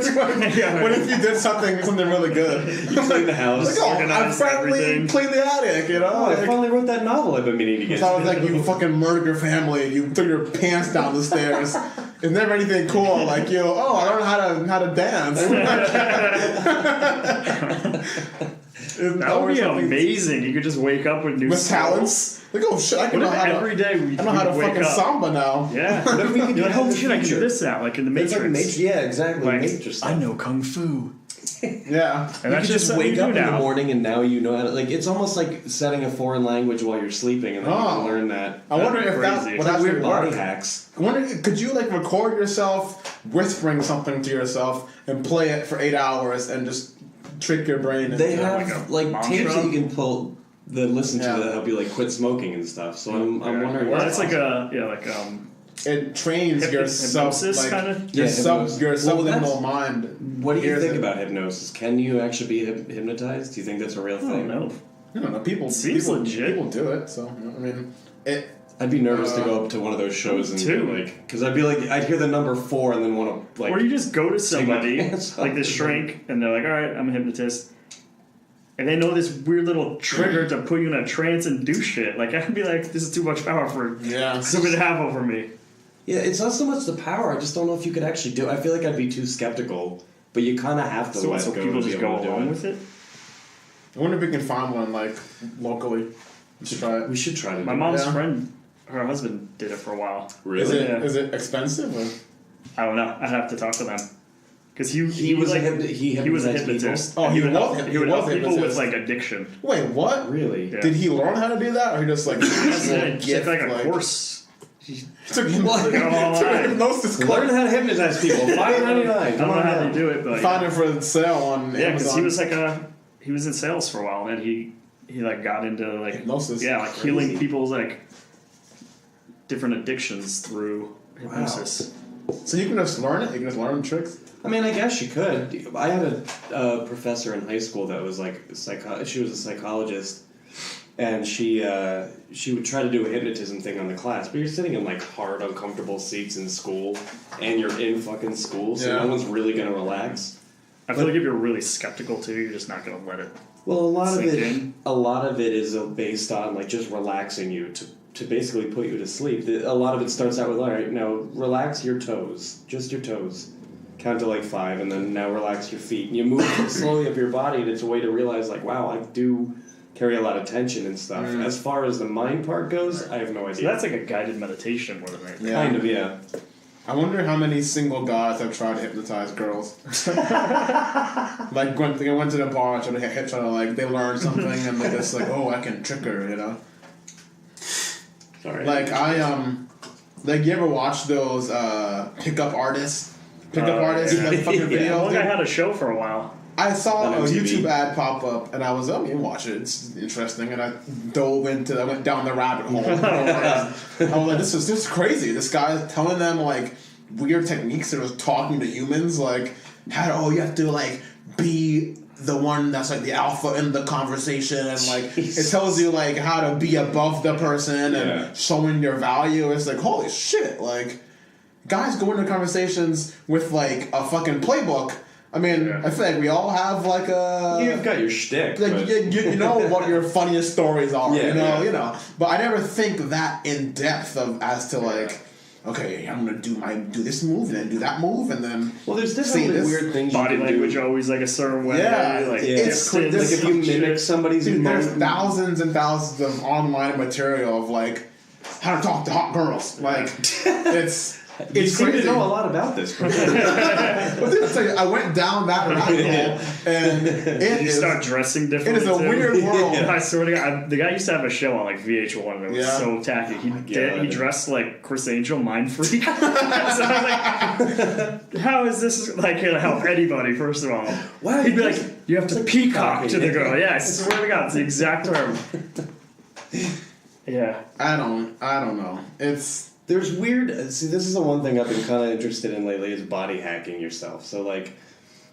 Yeah. What if you did something really good? You clean the house. Like, oh, I Organize finally everything. cleaned the attic, you know? Oh, I Like, finally wrote that novel I've been meaning to get. sounds like you fucking murdered your family and you threw your pants down the stairs. It's never anything cool like you. Oh, I learned how to dance. That would be amazing. You could just wake up with new With skills. talents. Like, oh shit, I can What know if how to. every day we I know how to wake fucking up? samba now. Yeah. What if we could You're do like, that in holy the shit, I can do future? this now, like in the It's Matrix. like yeah, exactly. Like, Matrix stuff. I know Kung Fu. Yeah. And that's you just something wake you up do in the now. morning and now you know how to, like, it's almost like setting a foreign language while you're sleeping and then you can learn that. I wonder if that crazy. would It's like actually weird body work. hacks. I wonder, could you like record yourself whispering something to yourself and play it for 8 hours and just trick your brain into They like have a like mantra? tapes that you can pull that listen to Yeah. that help you like quit smoking and stuff. So I'm wondering. Well, what's it's like awesome. it trains your hypnosis kinda? your Yeah, sub hypnosis. your Well, subliminal that's- mind. What do you hears think it. about hypnosis? Can you actually be hypnotized? Do you think that's a real I thing? don't know. I don't know. People Seems people, legit. People do it. So I mean, it. I'd be nervous to go up to one of those shows and too. like, because I'd be like, I'd hear the number 4 and then want to like. Or you just go to my somebody, pants like off. this shrink, and they're like, alright, I'm a hypnotist. And they know this weird little trigger to put you in a trance and do shit. Like, I'd be like, this is too much power for somebody to have over me. Yeah, it's not so much the power. I just don't know if you could actually do it. I feel like I'd be too skeptical, but you kind of have to So, let so go people to be just able go to do along it. with it? I wonder if we can find one like locally. We should try it. We should try to My do mom's Yeah. friend, her husband did it for a while. it. Really? Is Yeah. it expensive? Or? I don't know. I'd have to talk to them. Because He was like, a he was a hypnotized people? hypnotist. Oh, he would was- help, he he would was help a people with hypnotist. like addiction. Wait, what? Really? Yeah. Did he learn how to do that, or he just like Yeah, gift, took like a course. Took him Go took online. hypnosis Learn course. how to hypnotize people. $5.99. I don't Come know on how down. they do it, but Found it for sale on yeah, because Amazon. he was in sales for a while, and he like got into like Hypnosis. yeah, like Crazy. healing people's like different addictions through hypnosis. So you can just learn it. You can just learn tricks. I mean, I guess you could. I had a professor in high school that was like she was a psychologist, and she would try to do a hypnotism thing on the class. But you're sitting in like hard, uncomfortable seats in school, and you're in fucking school, so Yeah. no one's really gonna relax. I feel like if you're really skeptical too, you're just not gonna let it. Well, Sink in. a lot of it is based on like just relaxing you to basically put you to sleep. A lot of it starts out with, all right, now relax your toes, just your toes. Count to like 5, and then now relax your feet. And you move slowly up your body, and it's a way to realize like, wow, I do carry a lot of tension and stuff. As far as the mind part goes, I have no idea. So that's like a guided meditation more than anything. Yeah. Kind of, yeah. I wonder how many single guys have tried to hypnotize girls. Like when they went to the bar, trying to like they learned something and they just like, oh, I can trick her, you know. Sorry. Like like you ever watch those pickup artists? Artists, yeah. like fucking Yeah. videos. One guy dude? had a show for a while. I saw On a MTV. YouTube ad pop up, and I was, oh, you watch it. It's interesting, and I went down the rabbit hole. I was like, this is crazy. This guy's telling them like weird techniques that was talking to humans, like how you have to like be the one that's like the alpha in the conversation, and like it tells you like how to be above the person Yeah. and showing your value. It's like holy shit, like guys go into conversations with like a fucking playbook. I mean, Yeah. I feel like we all have like a You've got your shtick. like but you know what your funniest stories are. Yeah, you know. But I never think that in depth of as to like, okay, I'm gonna do this move and then do that move and then well, there's See, definitely this weird things Body you can language do. always like a certain way. Yeah, like Yeah. it's distance, like if you shit. mimic somebody's dude, there's emotion- thousands and thousands of online material of like how to talk to hot girls. Like it's You it's seem crazy. to know a lot about this. But dude, it's like, I went down that rabbit hole and it You is start dressing it differently. is a too. weird world. I swear to God, the guy used to have a show on like VH1 and it was Yeah. so tacky. He God. he dressed like Chris Angel, Mind Freak. So I was like, how is this like gonna help anybody? First of all, Wow, he'd be it's- like, you have to peacock to the peacocking. girl. Yeah, I swear to God, it's the exact term. Yeah, I don't know. It's There's weird. See, this is the one thing I've been kind of interested in lately is body hacking yourself. So like,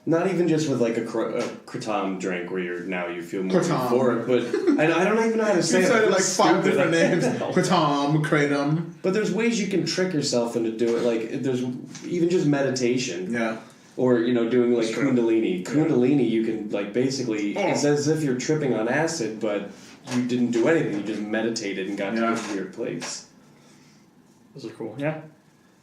not even just with like a Kratom drink where you feel more Kratom. euphoric, but I don't even know how to say you it. said it It's like 5 stupid. different names. Kratom, Kratom. But there's ways you can trick yourself into doing like there's even just meditation. Yeah. Or doing like That's true. Kundalini. Kundalini, you can like basically Oh. it's as if you're tripping on acid, but you didn't do anything. You just meditated and got to Yeah. this weird place. those are cool. Yeah,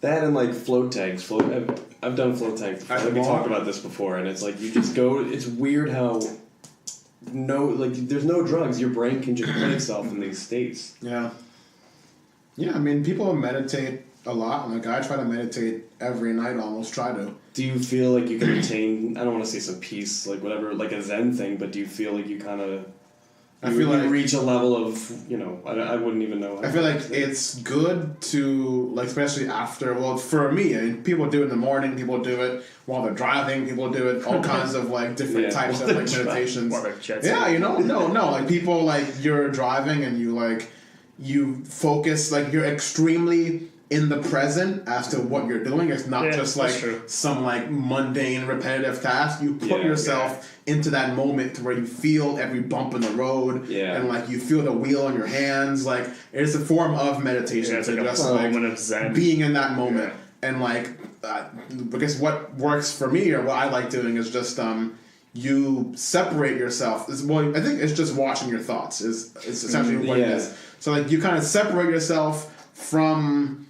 That and like float tanks. I've done float tanks before. At Like the we mall? talked about this before, and it's like you just go. It's weird how there's no drugs. Your brain can just put itself in these states. Yeah. Yeah, I mean, people meditate a lot. Like I try to meditate every night, almost try to. Do you feel like you can attain, I don't want to say some peace, like whatever, like a Zen thing, but do you feel like you kind of, I feel you like reach a level of, you know, I wouldn't even know. I feel like it's good to, like, especially after, well, for me, I mean, people do it in the morning, people do it while they're driving, people do it, all kinds of, like, different types of, like, meditations. Yeah, you know, no, like, people, like, you're driving and you focus, like, you're extremely in the present as to what you're doing. It's not just like some like mundane repetitive task. You put yourself into that moment to where you feel every bump in the road and like you feel the wheel on your hands. Like it's a form of meditation. It's like just like a moment of Zen. Being in that moment and like because what works for me or what I like doing is just you separate yourself. Well, I think it's just watching your thoughts is essentially what it is. So like you kind of separate yourself from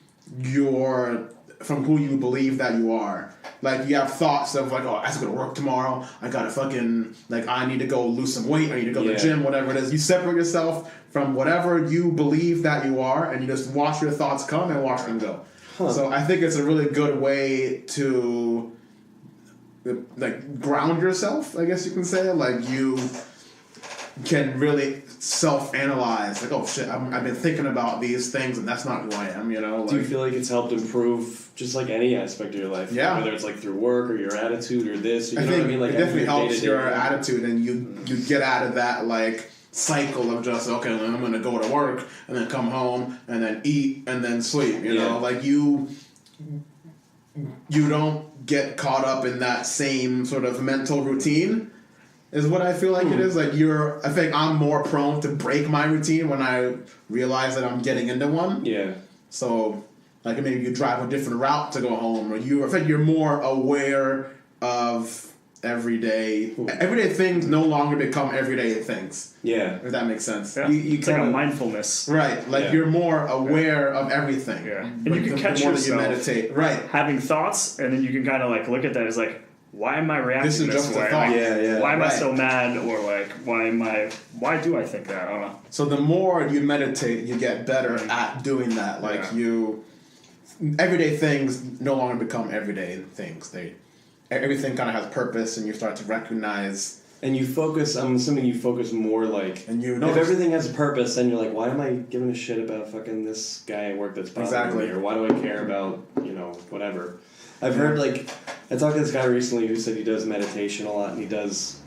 who you believe that you are. Like you have thoughts of like, oh, I have to go to work tomorrow. I gotta fucking like I need to go lose some weight. I need to go to the gym. Whatever it is, you separate yourself from whatever you believe that you are, and you just watch your thoughts come and watch them go. So I think it's a really good way to like ground yourself. I guess you can say like you can really self-analyze, like, oh shit, I've been thinking about these things and that's not who I am, you know? Like, do you feel like it's helped improve just like any aspect of your life? Yeah. Whether it's like through work or your attitude or this, you know think what I mean? Like it definitely helps day-to-day your life. attitude and you get out of that, like, cycle of just, okay, I'm going to go to work and then come home and then eat and then sleep, you know? Like, you don't get caught up in that same sort of mental routine. Is what I feel like it is. Like I think I'm more prone to break my routine when I realize that I'm getting into one. Yeah. So, like maybe you drive a different route to go home, or I think you're more aware of everyday things no longer become everyday things. Yeah. If that makes sense. Yeah. You it's like a mindfulness. Right. Like you're more aware of everything. Yeah. And you can catch the more yourself that you meditate. Right. having thoughts, and then you can kind of like look at that as like, why am I reacting This is this just a way? thought. Like, why am I so mad? Or like, why do I think that? I don't know. So the more you meditate, you get better at doing that. Like everyday things no longer become everyday things. Everything kind of has purpose, and you start to recognize. And you focus. I'm assuming you focus more like. And you if notice. everything has a purpose, then you're like, why am I giving a shit about fucking this guy at work that's bothering me, or why do I care about whatever. I've heard like I talked to this guy recently who said he does meditation a lot, and he does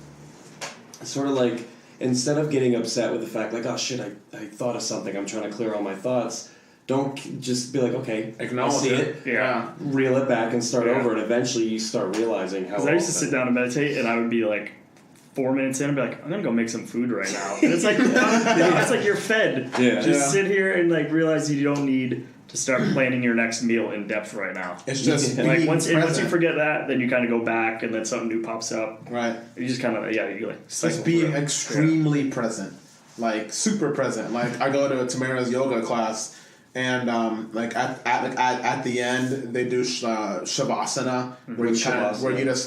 sort of like instead of getting upset with the fact like, oh shit, I thought of something, I'm trying to clear all my thoughts. Don't just be like, okay, acknowledge I see it. Yeah. Reel it back and start over, and eventually you start realizing how. Because I used to sit down and meditate, and I would be like 4 minutes in and be like, I'm gonna go make some food right now. And it's like, it's like you're fed. Yeah. Just sit here and like realize you don't need to start planning your next meal in depth right now. It's just like once you forget that, then you kind of go back, and then something new pops up. Right. You just kind of you like just being extremely present, like super present. Like I go to Tamara's yoga class, and like at the end they do shavasana, where you just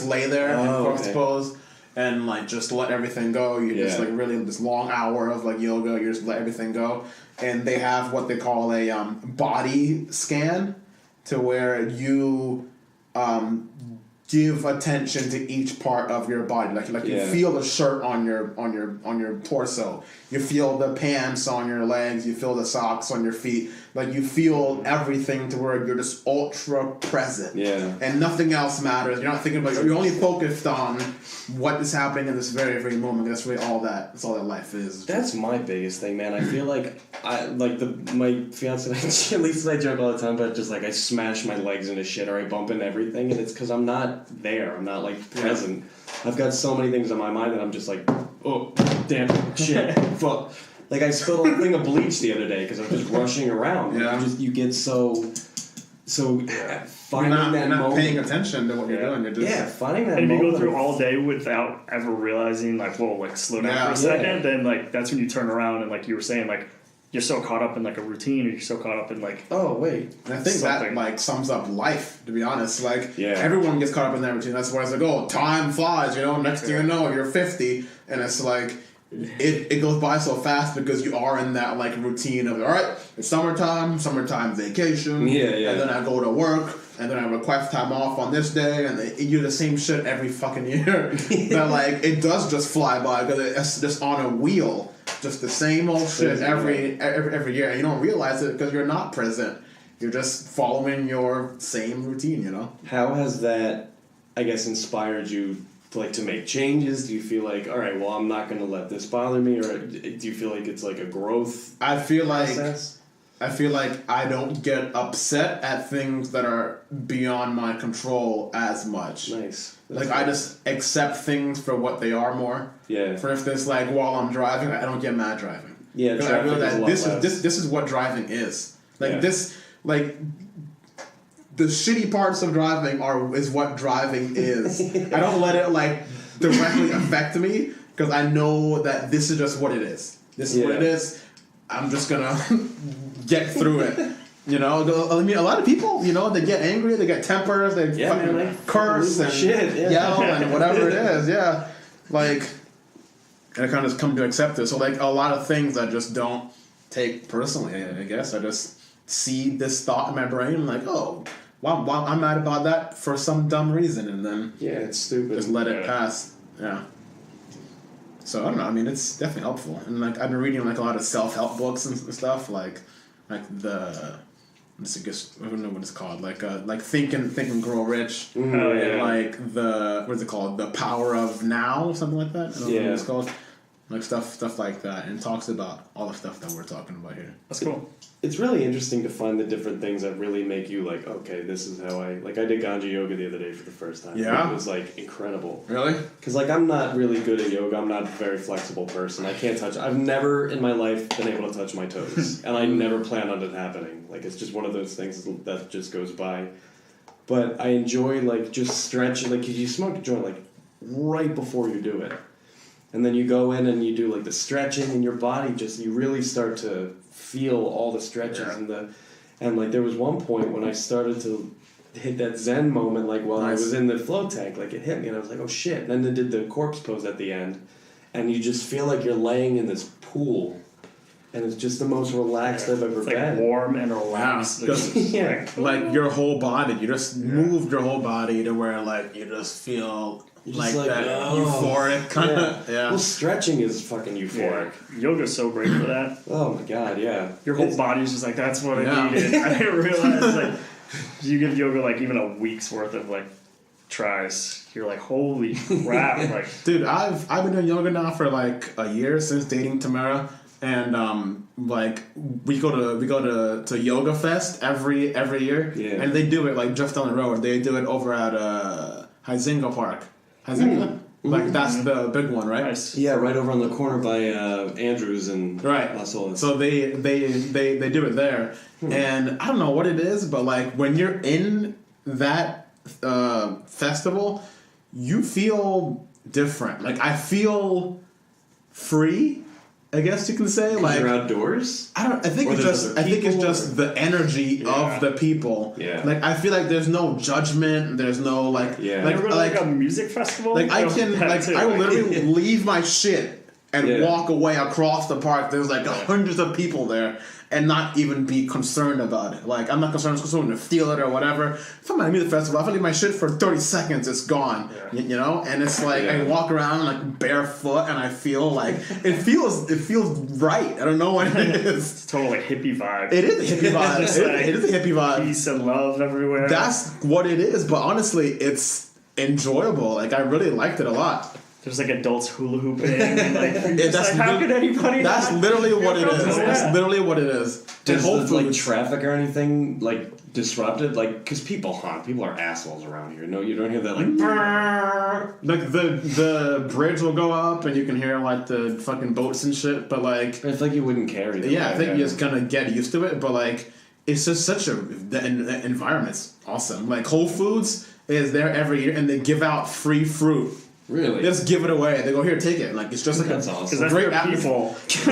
lay there in cross pose. And like just let everything go. You just like really this long hour of like yoga. You just let everything go. And they have what they call a body scan, to where you give attention to each part of your body. Like you feel the shirt on your torso. You feel the pants on your legs. You feel the socks on your feet. Like you feel everything to where you're just ultra present. Yeah. And nothing else matters. You're not thinking about. You're only focused on what is happening in this very, very moment. That's really all that. That's all that life is. That's my biggest thing, man. I feel like my fiance and I, at least I joke all the time, but just like I smash my legs into shit or I bump into everything, and it's because I'm not there. I'm not like present. I've got so many things on my mind that I'm just like, oh, damn, shit, fuck. Like I spilled a thing of bleach the other day because I'm just rushing around. Yeah. You get so finding you're not moment. paying attention to what you're doing. You're just finding that And if you moment. go through all day without ever realizing, like, whoa, like, slow down for a second, then, like, that's when you turn around and, like you were saying, like, you're so caught up in, like, a routine, or you're so caught up in, like... Oh, wait. And I think that, like, sums up life, to be honest. Like, Yeah. everyone gets caught up in that routine. That's why it's like, oh, time flies, you know? Next thing you know, you're 50, and it's like... it goes by so fast because you are in that like routine of all right, it's summertime vacation, and then I go to work, and then I request time off on this day, and you do the same shit every fucking year. That like it does just fly by because it's just on a wheel, just the same old shit every year, and you don't realize it because you're not present. You're just following your same routine, you know. How has that, I guess, inspired you? Like to make changes? Do you feel like, all right, well, I'm not going to let this bother me, or do you feel like it's like a growth I feel process? like I don't get upset at things that are beyond my control as much. Nice. Like I just accept things for what they are more. Yeah. For instance, like while I'm driving, I don't get mad driving. Yeah, because I realize traffic this is what driving is. Like Yeah. this, like the shitty parts of driving is what driving is. I don't let it like directly affect me because I know that this is just what it is. This is what it is. I'm just gonna get through it. You know, I mean, a lot of people, you know, they get angry, they get tempers, they fucking curse and yell and whatever it is. Yeah, like, and I kind of just come to accept it. So like a lot of things I just don't take personally. I guess I just see this thought in my brain. I'm like, oh. Well, I'm mad about that for some dumb reason, and then it's stupid. Just let it pass. Yeah. So I don't know. I mean, it's definitely helpful, and like I've been reading like a lot of self-help books and stuff, like the I don't know what it's called, like Think and Grow Rich, and like what's it called, The Power of Now, something like that. I don't know what it's called. Like stuff like that, and it talks about all the stuff that we're talking about here. That's cool. It's really interesting to find the different things that really make you like, okay, this is how I did Ganja yoga the other day for the first time. Yeah, it was like incredible. Really? Because like I'm not really good at yoga. I'm not a very flexible person. I can't touch. I've never in my life been able to touch my toes, and I never plan on it happening. Like it's just one of those things that just goes by. But I enjoy like just stretching. Like 'cause you smoke a joint like right before you do it. And then you go in and you do like the stretching, and your body you really start to feel all the stretches and like there was one point when I started to hit that Zen moment, like while I was in the float tank, like it hit me and I was like, oh shit. And then they did the corpse pose at the end, and you just feel like you're laying in this pool, and it's just the most relaxed I've ever been. Like warm and relaxed. Like your whole body, you just moved your whole body to where like you just feel like that euphoric kind of. Yeah. Well, stretching is fucking euphoric. Yoga's so great for that. Oh my god, yeah. Your whole body's just like, that's what I needed. I didn't realize like you give yoga like even a week's worth of like tries. You're like, holy crap! Like, dude, I've been doing yoga now for like a year since dating Tamara. And like we go to Yoga Fest every year, and they do it like just down the road. They do it over at Huizinga Park. Huizinga, like that's the big one, right? Nice. Yeah, right over on the corner by Andrews and Las Olas. So they do it there, and I don't know what it is, but like when you're in that festival, you feel different. Like I feel free. I guess you can say, like you're outdoors. I think it's just the energy of the people. Yeah. Like I feel like there's no judgment. There's no like like a music festival. Like I will literally leave my shit and walk away across the park. There's like hundreds of people there, and not even be concerned about it. Like I'm not concerned to feel it or whatever. If I'm at a music festival, if I leave my shit for 30 seconds, it's gone. Yeah. You know, and it's like I walk around like barefoot, and I feel like it feels right. I don't know what it is. It's total like hippie vibe. It is a hippie vibe. It is a hippie vibe. Peace and love everywhere. That's what it is. But honestly, it's enjoyable. Like I really liked it a lot. There's like adults hula hooping. And, like, how could anybody? That's literally what it is. That's literally what it is. Does like traffic or anything like disrupted? Like, because people are assholes around here. No, you don't hear that like the bridge will go up and you can hear like the fucking boats and shit. But like, it's like you wouldn't care. Yeah, I think you just kind of get used to it. But like, it's just the environment's awesome. Like Whole Foods is there every year and they give out free fruit. Really? They just give it away. They go, here, take it. Like, it's just like that's awesome. Because that's great people. For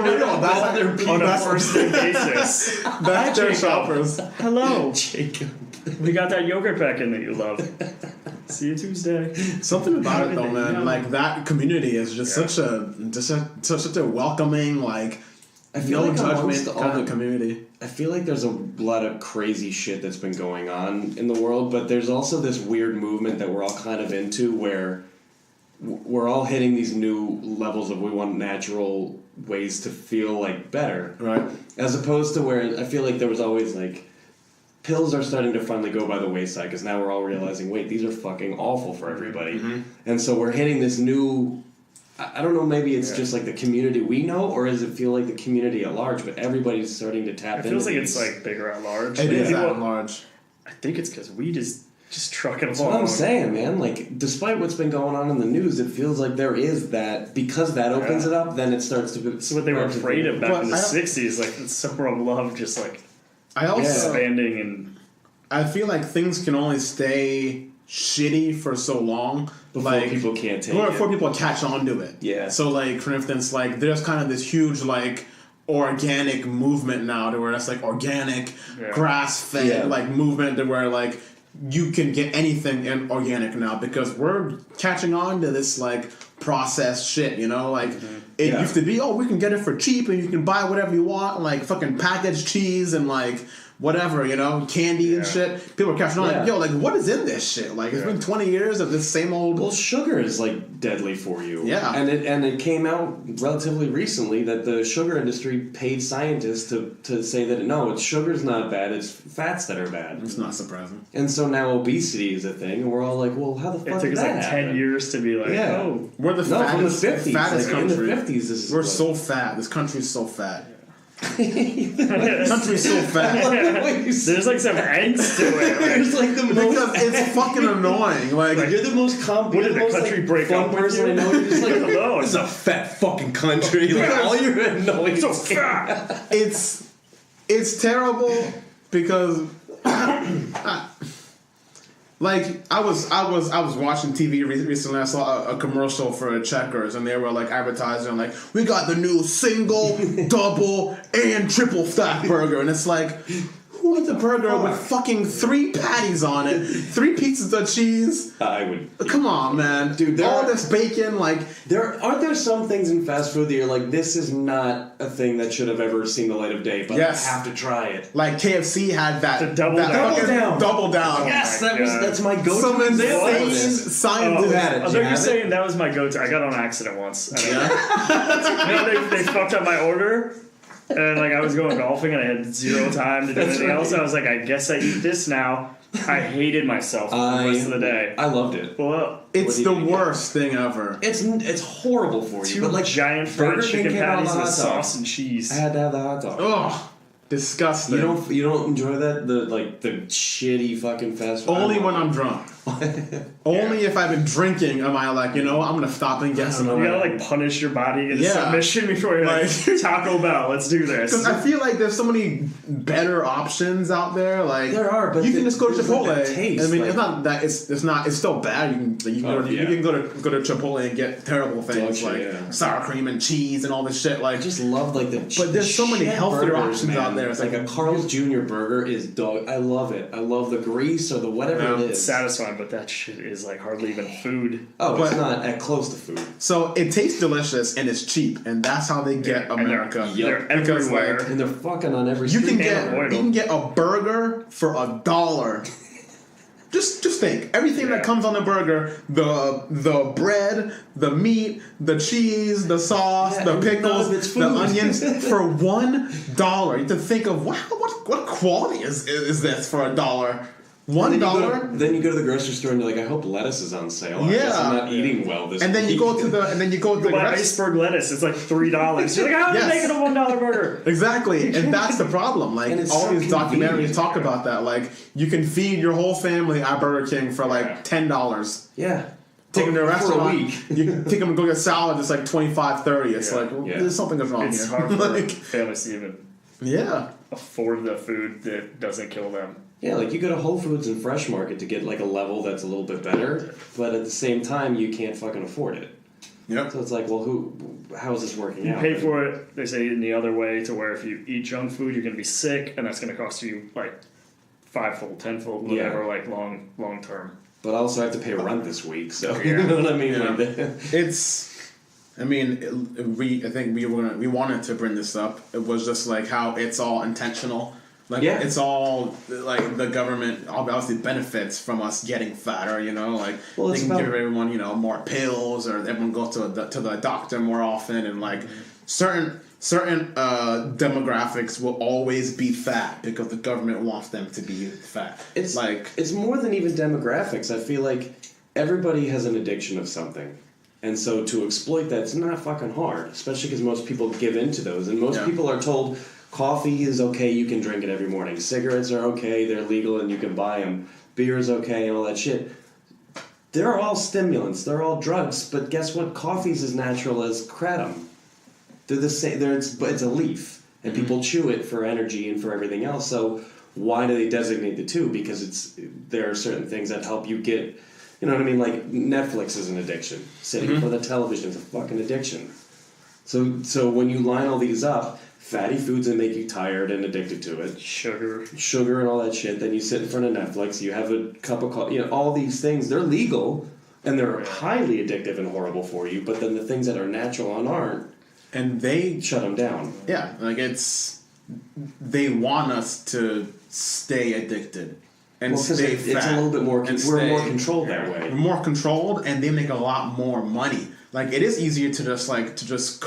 real. That's their people. On a first name basis. That's their shoppers. Hello. Jacob. We got that yogurt pack in that you love. See you Tuesday. Something about it though, man. Yeah. Like that community is just such a welcoming, like I feel no like amongst judgment all kind the of community. I feel like there's a lot of crazy shit that's been going on in the world, but there's also this weird movement that we're all kind of into where we're all hitting these new levels of we want natural ways to feel like better. Right. As opposed to where I feel like there was always like pills are starting to finally go by the wayside because now we're all realizing, wait, these are fucking awful for everybody. Mm-hmm. And so we're hitting this new I don't know, maybe it's just like the community we know, or does it feel like the community at large, but everybody's starting to tap into It feels like these. it's like bigger at large. It is People- at large. I think it's because weed is just trucking That's along. what I'm saying, man. Like, despite what's been going on in the news, it feels like there is that, because that opens it up, then it starts to be... That's what they were afraid of back Well, in the I don't- 60s, like the summer of love just like I also expanding and I feel like things can only stay shitty for so long Before like people can't take before it. people catch on to it. Yeah. So like for instance, like there's kind of this huge like organic movement now to where it's like organic, grass fed like movement to where like you can get anything in organic now because we're catching on to this like processed shit, you know? Like it used to be, oh, we can get it for cheap and you can buy whatever you want, like fucking packaged cheese and like whatever, you know, candy and shit. People are catching on like, yo, like what is in this shit? Like it's been 20 years of this same old. Well, sugar is like deadly for you. Yeah. And it came out relatively recently that the sugar industry paid scientists to say that no, sugar's not bad, it's fats that are bad. It's not surprising. And so now obesity is a thing, and we're all like, well, how the it fuck took did us that like happen? 10 years to be like, oh, We're the fattest, from the 50s. fattest Like, in country. the 50s, this is We're what- so fat. This country's so fat. Country's so fat. there's like some angst to it. There's like the Because most. it's fucking annoying. Like You're the most What did the country break fun up with person you? I know. You're just like, Hello, this is a fat fucking country. Like all you're annoying. so fat. it's terrible because like I was watching TV recently. I saw a commercial for Checkers, and they were like advertising like we got the new single, double, and triple stack burger, and it's like. Who wants a burger with fucking 3 patties on it, 3 pieces of cheese? I would. Come on, man, Dude, all this bacon, like Aren't there some things in fast food that you're like, this is not a thing that should have ever seen the light of day, but Yes. I have to try it. KFC had that. The double that down. fucking Double down. Double down. Yes, my God. that's my go-to Some example of insane this. scientist. had it. I thought you were saying that was my go-to. I got on accident once. They fucked up my order. And like I was going golfing and I had 0 time to do anything else. I was like, I guess I eat this now. I hated myself for the rest of the day. I loved it. Well, It's What the do you think? worst thing ever. It's horrible for you. 2 But like giant fried Burger King chicken came out on patties the with hot dog. sauce and cheese. I had to have the hot dog. Ugh, disgusting. You don't enjoy that the shitty fucking fast food. Only when I'm drunk. Only if I've been drinking am I like, you know, I'm gonna stop and get some. You gotta like punish your body into Yeah. submission before you're like, Taco Bell, let's do this. Because I feel like there's so many better options out there. Like There are, but you can just go to there's like Chipotle. that taste, I mean, like- it's not that it's not. It's still bad. You can Oh, you can go to Chipotle and get terrible things Dog like shit, yeah. sour cream and cheese and all this shit. Like I just love like the. But there's so many shit healthier burgers, options man. out there. It's like a Carl's Jr. burger is dog. I love it. I love the grease or the whatever Yeah. it It's is. satisfying, but that shit is like hardly even food. Oh, But- it's not at close to food. so it tastes delicious and it's cheap, and that's how they get And America. They're Because, everywhere. like, And they're fucking on every You street. can get avoid you them. can get a burger for $1. Just think everything that comes on the burger, the bread, the meat, the cheese, the sauce, Yeah, the and pickles, none of it's the food. onions for $1. You have to think of wow, what quality is this for $1? $1. Then you go to the grocery store and you're like, I hope lettuce is on sale. I guess I'm not eating well this And then you week. go to the You buy iceberg lettuce, it's like $3. You're like, how am I Yes. making a $1 burger? Exactly, and that's the problem. Like And it's all so these documentaries convenient. talk about that. Like you can feed your whole family at Burger King for like $10. Yeah. Take them to a For restaurant. a week. You can take them and go get salad. It's like $25, $30. It's like well, Yeah. there's something that's wrong It's here. hard for Like, families to even yeah, afford the food that doesn't kill them. Yeah, like you go to Whole Foods and Fresh Market to get like a level that's a little bit better, but at the same time you can't fucking afford it. yep. So it's like, well, how is this working You out? pay for it, they say in the other way, to where if you eat junk food, you're going to be sick, and that's going to cost you like 5-fold, 10-fold, whatever, Yeah. like long term. but I also have to pay rent this week, so Yeah. you know what I mean? Yeah. Like, I think we wanted to bring this up. It was just like how it's all intentional. Like it's all like the government obviously benefits from us getting fatter. You know, like they can give everyone more pills, or everyone go to the doctor more often, and like certain demographics will always be fat because the government wants them to be fat. It's more than even demographics. I feel like everybody has an addiction of something. And so to exploit that, it's not fucking hard, especially because most people give into those. And most people are told coffee is okay, you can drink it every morning. Cigarettes are okay, they're legal and you can buy them. Beer is okay and all that shit. They're all stimulants, they're all drugs, but guess what? Coffee's as natural as kratom. They're the same, it's a leaf, and people chew it for energy and for everything else. So why do they designate the two? Because there are certain things that help you get... You know what I mean? Like, Netflix is an addiction. Sitting for the television is a fucking addiction. So when you line all these up, fatty foods that make you tired and addicted to it. Sugar and all that shit. Then you sit in front of Netflix, you have a cup of coffee. All these things, they're legal, and they're highly addictive and horrible for you, but then the things that are natural and aren't, and they shut them down. Yeah, like they want us to stay addicted. And stay fat. It's a little bit more... We're more controlled that way. We're more controlled, and they make a lot more money. Like, it is easier to just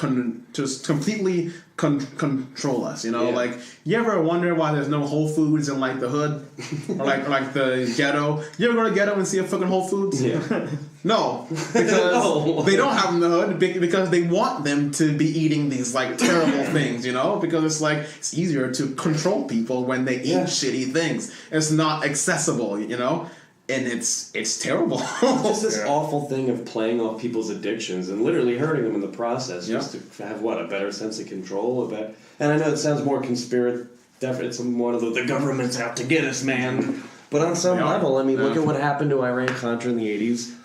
completely control us, Like, you ever wonder why there's no Whole Foods in, like, the hood? Or, like the ghetto? You ever go to the ghetto and see a fucking Whole Foods? Yeah. No, because they don't have them in the hood because they want them to be eating these, like, terrible things, Because it's, like, it's easier to control people when they eat shitty things. It's not accessible, And it's terrible. It's just this awful thing of playing off people's addictions and literally hurting them in the process, just to have a better sense of control. And I know it sounds more conspiracy. It's one of the government's out to get us, man. But on some level, I mean, look at what happened to Iran-Contra in the 80s.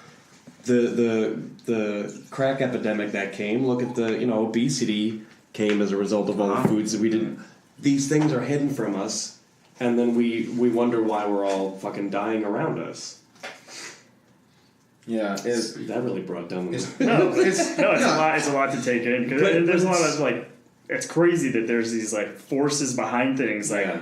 The crack epidemic that came. Look at the obesity came as a result of all the foods that we didn't. These things are hidden from us. And then we wonder why we're all fucking dying around us. Yeah, that really brought down the... It's a lot to take in. Because there's a lot of, like... It's crazy that there's these, like, forces behind things. Like,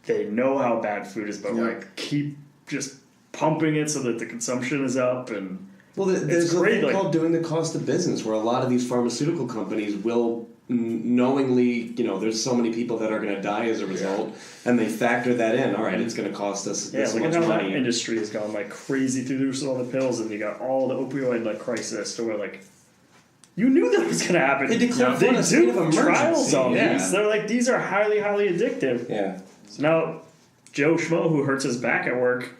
they know how bad food is, but, like, keep just pumping it so that the consumption is up. And well, there's a thing called doing the cost of business, where a lot of these pharmaceutical companies will... knowingly, there's so many people that are going to die as a result, and they factor that in. All right, it's going to cost us this much money. That industry has gone like crazy through all the pills, and you got all the opioid crisis to where you knew that was going to happen. They declared they state of do emergency. trials on these. They're like, these are highly, highly addictive. Yeah. So now Joe Schmo, who hurts his back at work,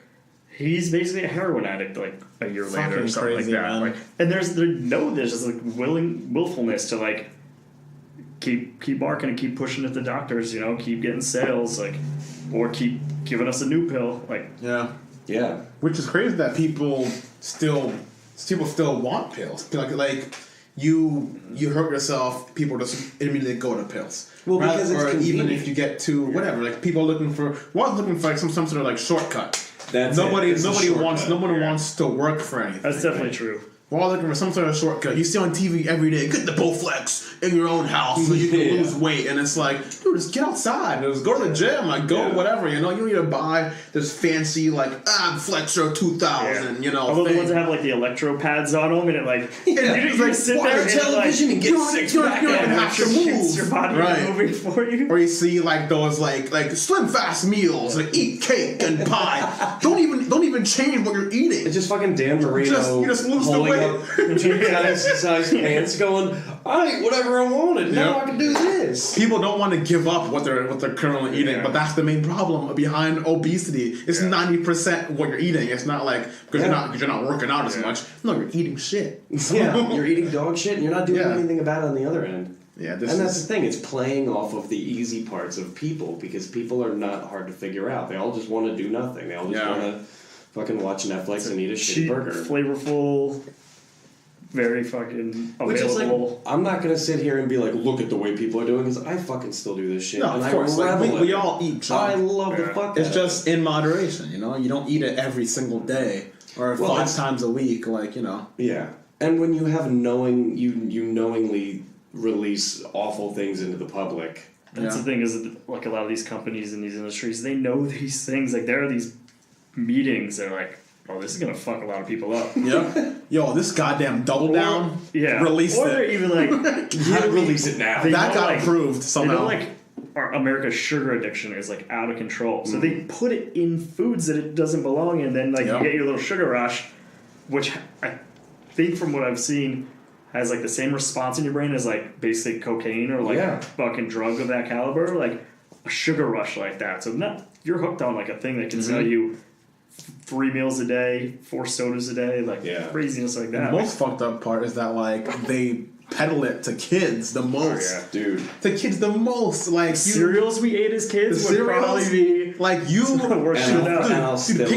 he's basically a heroin addict a year later or something crazy, like that. And there's this willfulness to keep barking and keep pushing at the doctors, keep getting sales, or keep giving us a new pill, yeah. Which is crazy that people still want pills. Like you hurt yourself, people just immediately go to pills. Well, because it's convenient. Even if you get to whatever, people looking for some sort of shortcut. Nobody wants to work for anything. That's definitely true. We're all looking for some sort of shortcut. You see on TV every day, get the Bowflex in your own house so you can lose weight. And it's like, dude, just get outside. Just go to the gym. Whatever. You don't need to buy this fancy, Flexor 2000, Although the ones that have, the electro pads on them, and you sit there and television and get six pack you don't even have to move. Your body moving for you. Or you see, those, slim fast meals, eat cake and pie. Don't even change what you're eating. It's just fucking Dan Marino. You just lose the weight. Size pants going, I ate whatever I wanted. Now I can do this. People don't want to give up what they're currently eating, but that's the main problem behind obesity. It's 90% what you're eating. It's not because you're not working out as much. No, you're eating shit. Yeah, you're eating dog shit, and you're not doing anything about it on the other end. Yeah, that's the thing. It's playing off of the easy parts of people, because people are not hard to figure out. They all just want to do nothing. They all just want to fucking watch Netflix and eat a shitty burger. Flavorful very fucking Which is like, available. I'm not gonna sit here and be like, look at the way people are doing, because I fucking still do this shit. No, and of course. I Like, revel in we it. all eat junk. I love the fuck. It's out just of it. in moderation, you know? You don't eat it every single day or Well, 5 times a week, like, you know. Yeah, and when you have you knowingly release awful things into the public. That's the thing is that, like a lot of these companies in these industries, they know these things. Like there are these meetings. They're like, oh, this is gonna fuck a lot of people up. Yeah. Yo, this goddamn double down released or it. they're even like, How to release it now? They That know, got like, approved they somehow. know like America's sugar addiction is like out of control. So they put it in foods that it doesn't belong in. Then like Yeah. you get your little sugar rush, which I think from what I've seen has like the same response in your brain as like basic cocaine or like Yeah. a fucking drug of that caliber, like a sugar rush like that. So you're hooked on like a thing that can sell you 3 meals a day, 4 sodas a day, like craziness like that. The most fucked up part is that, like, they peddle it to kids the most. Oh, yeah, dude. The kids the most. Like, cereals we ate as kids the would probably cereals, be like, you... the worst shit out. Dude,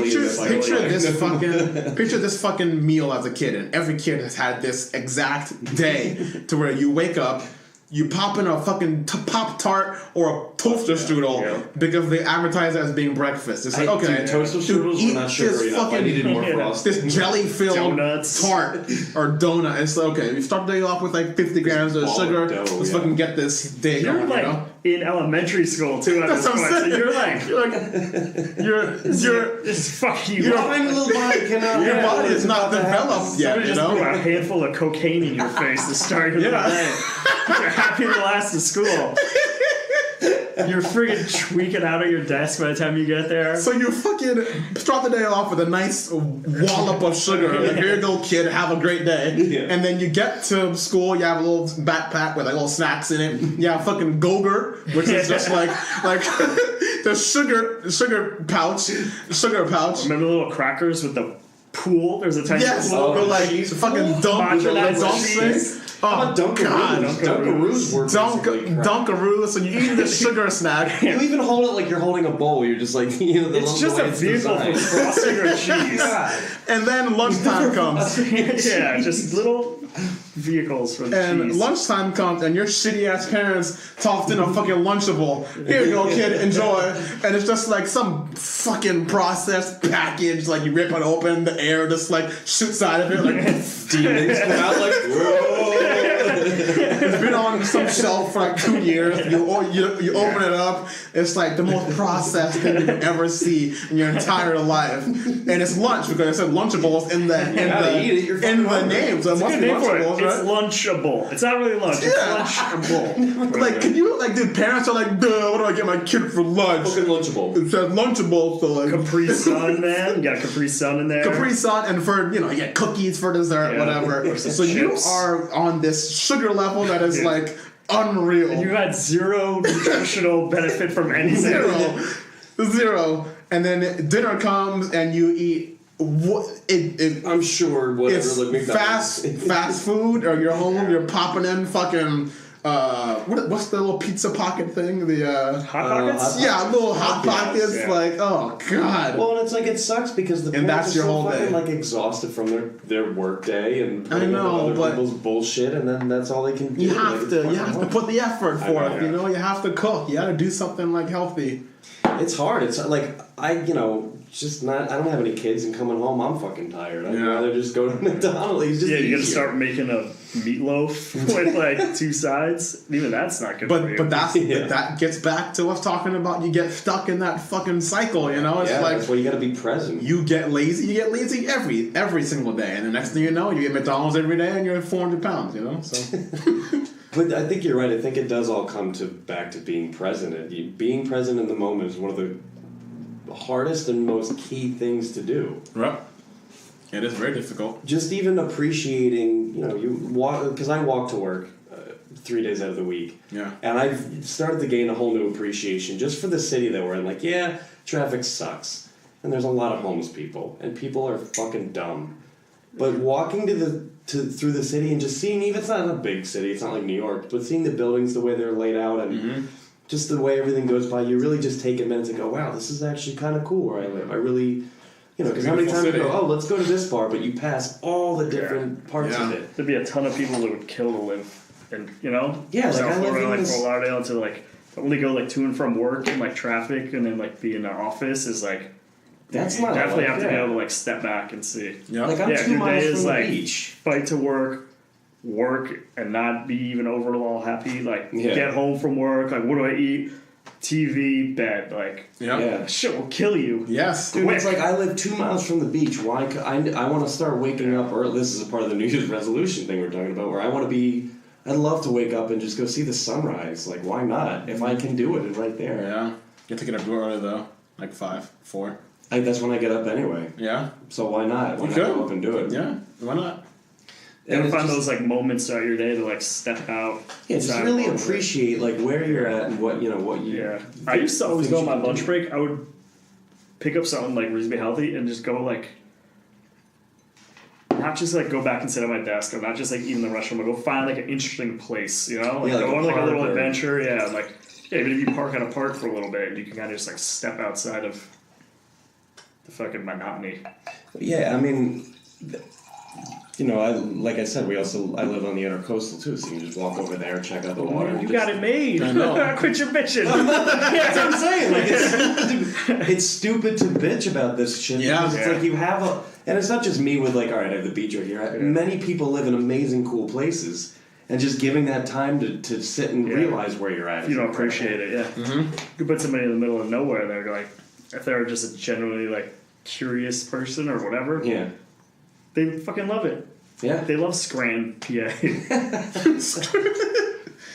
picture this fucking meal as a kid, and every kid has had this exact day to where you wake up, you pop in a fucking Pop-Tart or a toaster strudel because they advertise it as being breakfast. It's like, okay, dude, toaster strudels eat were not this sugary enough. I fucking- needed more frosting. this jelly-filled Donuts. tart or donut. It's like, okay, you start the day off with like 50 grams of ball of sugar. dough, Let's yeah. fucking get this day You're going, like you know? in elementary school too at That's this what point. I'm So saying. you're You're this fuck you. You're up. Tiny little body cannot. your body is not developed yet, Somebody you just know? threw a handful of cocaine in your face to start your day. You're happy to last to school. You're friggin' tweaking out of your desk by the time you get there. So you fucking start the day off with a nice wallop of sugar. Like, here you go, kid, have a great day. Yeah. And then you get to school, you have a little backpack with like little snacks in it. You have fucking Gogurt, which is just like the sugar pouch. Remember the little crackers with the pool? There's a tiny Yes, pool. but like cheese fucking dunk Matcha like nuts dunk and cheese. thing. How about Oh god, Dunkaroos were basically crap. Dunkaroos. So you eat this sugar snack. You even hold it like you're holding a bowl. You're just like, you know, It's just a vehicle for frosting or cheese. And then lunchtime comes. Yeah, just little vehicles for the And cheese. lunchtime comes, and your shitty ass parents tossed in a fucking Lunchable. Here you go, kid, enjoy. And it's just like some fucking processed package. Like you rip it open, the air just like shoots out of it, like demons come out like, whoa. it's been on some shelf for like 2 years. You open it up, it's like the most processed thing you can ever see in your entire life. And it's lunch because it said Lunchables in the name, so it must Good be name for it. Lunchables, It's right? lunchable. It's not really lunch. Yeah. It's lunchable. Like, can you, like, dude, parents are like, duh, what do I get my kid for lunch? Fucking Lunchable. It says Lunchable, so like... Capri Sun, man. You got a Capri Sun in there. Capri Sun, and for, you know, you get cookies for dessert, Yeah, whatever. or some So you chips. are on this sugar level that is, Yeah. like, unreal. You had zero nutritional benefit from anything. Zero. And then dinner comes, and you eat... I'm sure whatever. It's like McDonald's. fast food, or you're home, you're popping in fucking... what's the little pizza pocket thing? The Hot Pockets? yeah, little hot pockets. Yeah. Like, oh god. Well, and it's like it sucks because the And parents that's your are so whole fucking day. like exhausted from their work day and I putting up know, with but- other people's bullshit, and then that's all they can do. You Like, have it's to fucking hard. put the effort I forth. know, You know, you have to cook. You got to do something like healthy. It's hard. It's like I don't have any kids, and coming home I'm fucking tired. I'd Yeah. rather just go to McDonald's. It's just Yeah, you gotta easier. start making a meatloaf with like 2 sides. Even that's not good for you. But Yeah. that gets back to us talking about you get stuck in that fucking cycle. You know, it's Yeah, like that's why you gotta be present. you get lazy. You get lazy every single day, and the next thing you know, you get McDonald's every day, and you're 400 pounds. You know, so. But I think you're right. I think it does all come back to being present. Being present in the moment is one of the hardest and most key things to do. Right. It is very difficult. Just even appreciating, you walk, because I walk to work 3 days out of the week. Yeah. And I've started to gain a whole new appreciation just for the city that we're in. Like, yeah, traffic sucks. And there's a lot of homeless people. And people are fucking dumb. But walking through the city and just seeing, even it's not a big city, it's not like New York, but seeing the buildings the way they're laid out and just the way everything goes by, you really just take a minute to go, wow, this is actually kind of cool where I live. I really You know, because how many Beautiful times you city. go, oh, let's go to this bar, but you pass all the different parts of Yeah. it. There'd be a ton of people that would kill to live, and you know, Yeah, like, South I live Florida, in like this- Fort Lauderdale, to like only go like to and from work in like traffic, and then like be in our office is like That's you not definitely like have to be that. able to like step back and see. Yeah. Like I'm Yeah, 2 your miles day from is the like beach. fight to work, and not be even overall happy. Like Yeah. get home from work, like what do I eat? TV, bed, like Yeah. Yeah. shit will kill you. Yes. Dude, it's Quick. like I live 2 miles from the beach. Why? I want to start waking up early. This is a part of the New Year's resolution thing we're talking about, where I want to be. I'd love to wake up and just go see the sunrise. Like, why not? If I can do it, it's right there. Yeah. You're taking up early though, like 5, 4. That's when I get up anyway. Yeah. So why not? Why You not could. go up and do it? Yeah. Why not? And it's find just- those like moments throughout your day to like step out. Yeah, just outside really of all of it. appreciate like where you're at and what you. Yeah, I used to always things go on you my can lunch do. break. I would pick up something like reasonably healthy and just go like, not just like go back and sit at my desk, or not just like eat in the restaurant, but go find like an interesting place. You know, like Yeah, like go a on like a park little or- adventure. Yeah, like even if you park at a park for a little bit, and you can kind of just like step outside of the fucking monotony. Yeah, I mean, you know, like I said, I live on the intercoastal too, so you can just walk over there, check out the water. You and got it made. I know. Quit your bitching. That's what I'm saying. Like, it's stupid to bitch about this shit. Yeah. Because it's Yeah. like you have a, and it's not just me with like, all right, I have the beach right here. Many people live in amazing, cool places, and just giving that time to sit and Yeah. realize where you're at. If you is don't incredible. appreciate it, yeah. You could put somebody in the middle of nowhere, and they're like, if they're just a generally like curious person or whatever, Yeah. they fucking love it. Yeah. They love Scran, PA.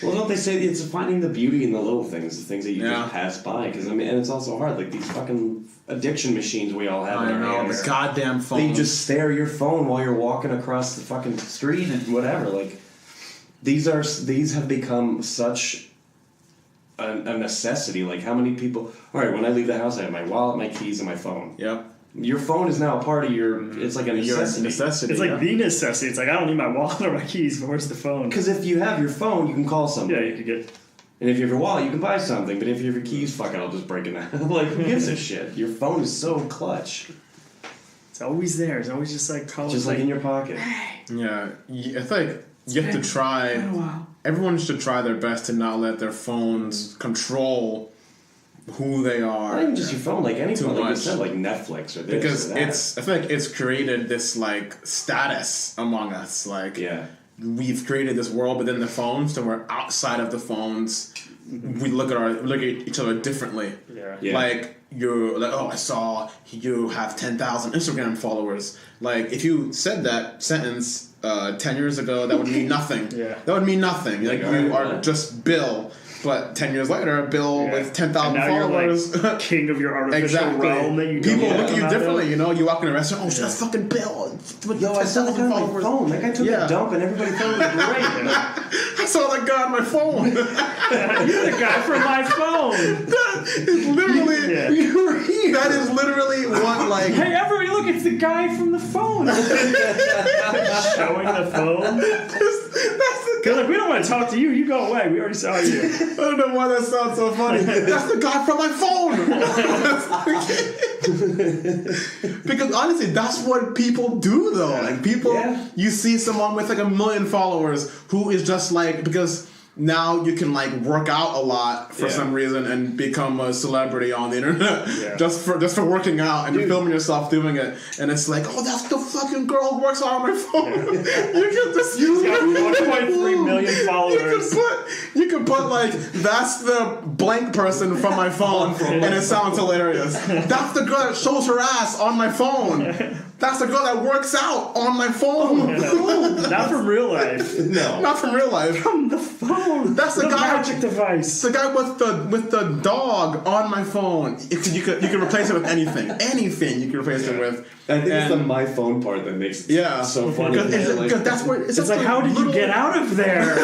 Well, don't they say it's finding the beauty in the little things, the things that you Yeah. just pass by? Because I mean, and it's also hard. Like these fucking addiction machines we all have I in our know. hands. The goddamn phone. They just stare at your phone while you're walking across the fucking street and whatever. Like these have become such a necessity. Like how many people? All right, when I leave the house, I have my wallet, my keys, and my phone. Yep. Your phone is now a part of your. It's like a necessity. Necessity. It's like yeah. the necessity. It's like, I don't need my wallet or my keys, but where's the phone? Because if you have your phone, you can call Yeah, somebody. you could get. And if you have your wallet, you can buy something. But if you have your keys, fuck it, I'll just break it out. Like, who gives a shit? Your phone is so clutch. It's always there. It's always just like college. Just like in your pocket. Yeah. I think you have to try. Everyone should try their best to not let their phones control who they are. Not even just your phone, like any Too phone, like you much. said, like Netflix or this Because or that. I feel like it's created this like status among us. Like Yeah. we've created this world within the phones, so we're outside of the phones. We look at each other differently. Yeah. Yeah. Like you're like, oh, I saw you have 10,000 Instagram followers. Like if you said that sentence 10 years ago, that would mean nothing. Yeah. That would mean nothing. Like Like, you alright, are just Bill. But 10 years later, Bill Yeah. with 10,000 And now followers. You're like king of your artificial Exactly. realm that you People don't look at you come out of. differently, you know. You walk in a restaurant, oh, shit, that's fucking Bill. With Yo, I saw the guy 10,000 on my followers. phone. That guy took Yeah. a dump and everybody thought it was great. I saw that guy on my phone. You're the guy from my phone. That is literally. Yeah. You were here. That is literally what like. Hey, everybody, look! It's the guy from the phone. Showing the phone. That's the They're like, we don't want to talk to you. You go away. We already saw you. I don't know why that sounds so funny. That's the guy from my phone. Because honestly, that's what people do though. Like people, Yeah. you see someone with like 1 million followers who is just like, because now you can like work out a lot for Yeah. some reason and become a celebrity on the internet Yeah. just for working out and you're filming yourself doing it, and it's like, oh, that's the fucking girl who works out on my phone. You can just He's got 1.3 million followers. You can put like, that's the blank person from my phone, and it sounds hilarious. That's the girl that shows her ass on my phone. That's the girl that works out on my phone. Not from real life. No. Not from real life. From the phone. That's the guy- magic device. The guy with the dog on my phone. You could replace it with anything. Anything you can replace it with. I think it's And- the my phone part that makes it Yeah. so funny. Because that's where It's like, how did you get out of there?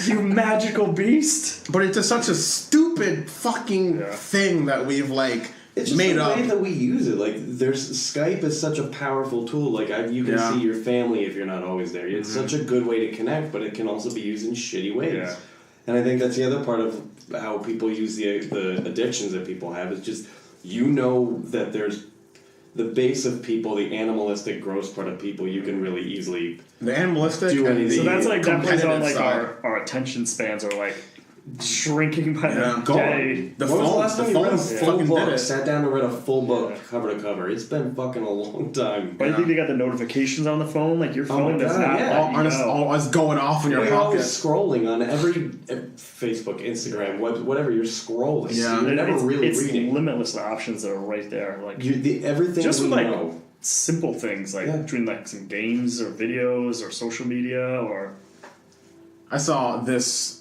You magical beast. But it's just such a stupid fucking Yeah. thing that we've like It's just made the up. way that we use it. Like, Skype is such a powerful tool. Like, you can Yeah. see your family if you're not always there. It's such a good way to connect, but it can also be used in shitty ways. Yeah. And I think that's the other part of how people use the addictions that people have. Is just, you know that there's the base of people, the animalistic, gross part of people, you can really easily The animalistic do and anything. So that's like definitely on like competitive our attention spans are like shrinking by Yeah. the day. When The was the phone, last the time you read a phone full fucking book? did it. Sat down and read a full book Yeah. cover to cover. It's been fucking a long time. But I think they got the notifications on the phone. Like your Oh my phone does God, not yeah. let you know. All is going off in your You're always pocket. scrolling on every Facebook, Instagram, whatever. You're scrolling. Yeah. So you're never really it's reading. limitless options that are right there. Like Everything just we with like know. simple things like Yeah. between like some games or videos or social media or I saw this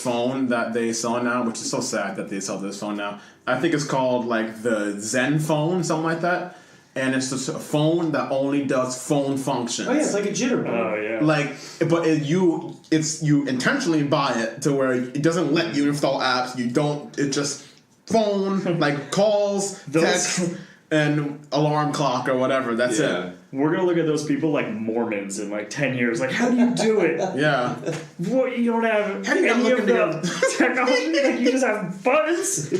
phone that they sell now, which is so sad that they sell this phone now. I think it's called like the Zen phone, something like that. And it's just a phone that only does phone functions. Oh yeah, it's like a jitterbug. oh yeah. Like, but you intentionally buy it to where it doesn't let you install apps. You don't. It just phone like calls, Those- text, and alarm clock or whatever. That's Yeah. it. We're gonna look at those people like Mormons in like 10 years. Like, how do you do it? Yeah. What, you don't have How do you not any look of into the technology? Like you just have buttons.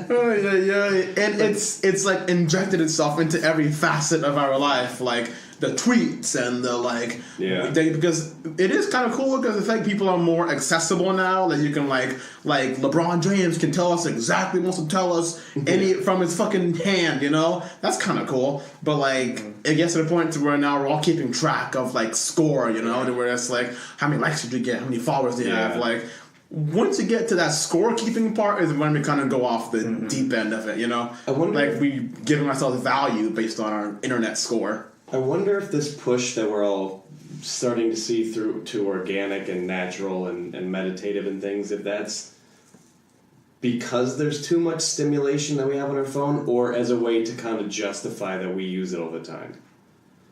Oh, yeah. And it's like injected itself into every facet of our life, like the tweets and the like. Yeah. Because it is kind of cool because it's like people are more accessible now. That you can like LeBron James can tell us exactly wants to tell us any from his fucking hand. You know, that's kind of cool. But like it gets to the point to where now we're all keeping track of like score. You know, to where it's like how many likes did you get, how many followers do you have, like. Once you get to that scorekeeping part is when we kind of go off the deep end of it, you know? I wonder- like we giving ourselves value based on our internet score. I wonder if this push that we're all starting to see through to organic and natural and meditative and things, if that's because there's too much stimulation that we have on our phone, or as a way to kind of justify that we use it all the time.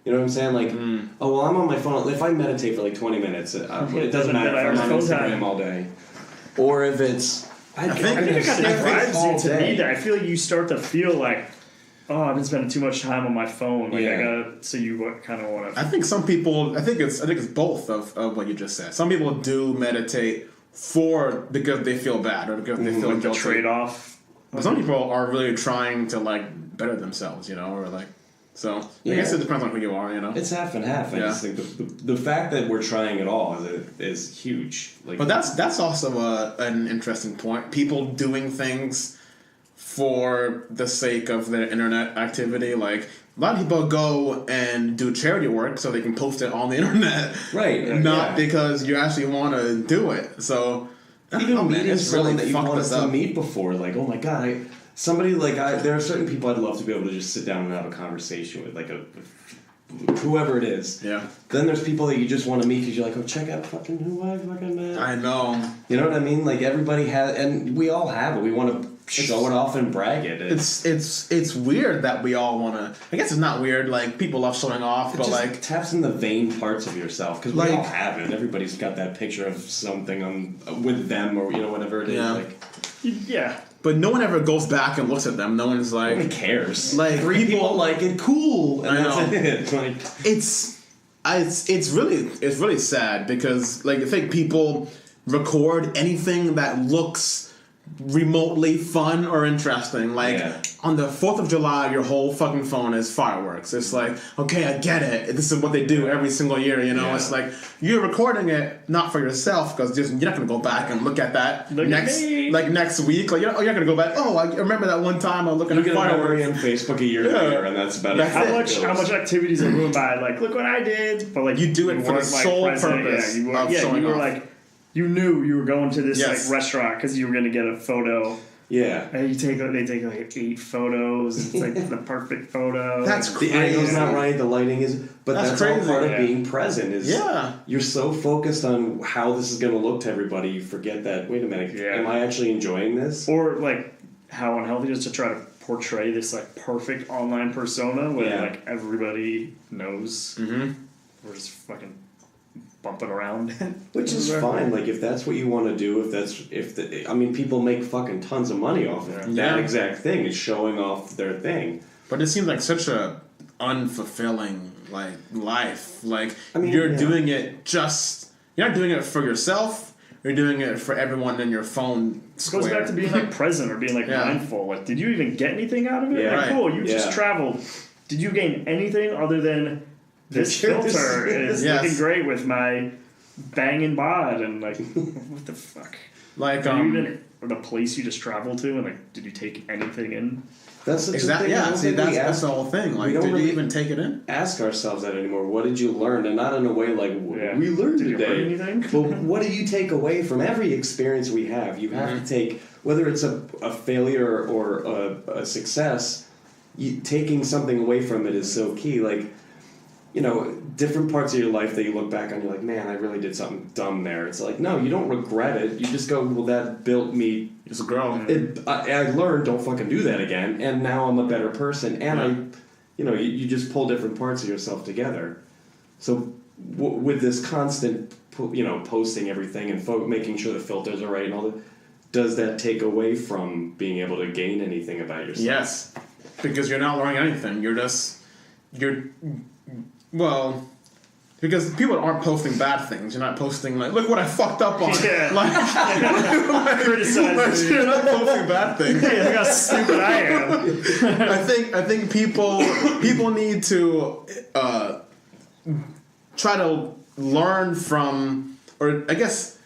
You know what I'm saying? Like, oh, well, I'm on my phone. If I meditate for like 20 minutes, it doesn't matter if I'm on Instagram all day. Or if it's... I think I got that vibes all into day. me that I feel like you start to feel like, oh, I've been spending too much time on my phone. Like I Yeah. gotta. So you kind of want I to. think some people, I think it's both of what you just said. Some people do meditate because they feel bad or because they feel Like the guilty. trade off. But some people are really trying to like better themselves, you know, or like so. I guess it depends on who you are, you know. It's half and half. I Yeah. just think the fact that we're trying it all is huge. Like, But that's also an interesting point. People doing things for the sake of their internet activity. Like a lot of people go and do charity work so they can post it on the internet, right? not yeah. because you actually want to do it. So Even meeting it's someone that you fucked wanted us to up. meet before, like, oh my god, there are certain people I'd love to be able to just sit down and have a conversation with, like whoever it is. Yeah, Then there's people that you just want to meet because you're like, oh, check out fucking who I fucking met. I know. You know what I mean? Like everybody has, and we all have it. We want to show it off and brag it. It's weird that we all want to. I guess it's not weird. Like people love showing off, It but just like taps in the vain parts of yourself because Like- we all have it. Everybody's got that picture of something on with them or whatever it is. Yeah. Like Yeah. but no one ever goes back and looks at them. No one's like nobody cares. Like, three people- people like it, cool, and I that's know. it. Like it's really sad because like I think people record anything that looks remotely fun or interesting. Like Yeah. on the 4th of July, your whole fucking phone is fireworks. It's like, okay, I get it. This is what they do every single year. You know, Yeah. it's like you're recording it not for yourself because you're not gonna go back and look at that Look at me. next week. Like you're not gonna go back. Oh, I remember that one time I was looking you at get a memory fireworks. on Facebook a year Yeah. later, and that's about That's it. How much activities are ruined by like, look what I did, but like You do it for the weren't, sole present. purpose Yeah, you were, of yeah, showing you were off. like, you knew you were going to this Yes. like restaurant because you were gonna get a photo. Yeah. And they take like 8 photos. It's like the perfect photo. That's The angle's crazy. not right, the lighting is, but That's that's all crazy. part of Yeah. being present. Is Yeah. you're so focused on how this is going to look to everybody, you forget that. Wait a minute, Yeah. am I actually enjoying this? or like how unhealthy it is to try to portray this like perfect online persona when Yeah. like everybody knows Mm-hmm. we're just fucking bumping around. Which is fine. Like if that's what you want to do, I mean, people make fucking tons of money off of Yeah. that Yeah. exact thing. Is showing off their thing. But it seems like such a unfulfilling like life. Like I mean, you're yeah. doing it you're not doing it for yourself. You're doing it for everyone in your phone It square. goes back to being like present or being like Yeah. mindful. Like, did you even get anything out of it? Yeah. Like, Right. cool, you Yeah. just traveled did you gain anything other than this filter is Yes. looking great with my banging bod and like what the fuck? Like Did you even the place you just traveled to and like did you take anything in? That's such a exactly. thing. I Yeah. don't See, think we that's ask- the whole thing. Like, don't did really you even take it in? ask ourselves that anymore. What did you learn? And not in a way like Yeah. we learned Did you today. learn anything? But what do you take away from every experience we have? You have to take, whether it's a failure or a success, taking something away from it is so key. Like, you know, different parts of your life that you look back on, you're like, man, I really did something dumb there. It's like, no, you don't regret it. You just go, well, that built me. Just grow. I learned, don't fucking do that again, and now I'm a better person. And you just pull different parts of yourself together. So with this constant, posting everything and making sure the filters are right and all that, does that take away from being able to gain anything about yourself? Yes, because you're not learning anything. Because people aren't posting bad things. You're not posting like, look what I fucked up on. Yeah. Like, Criticize me. you're not posting bad things. Hey, look how stupid I am. I think people need to try to learn from, or I guess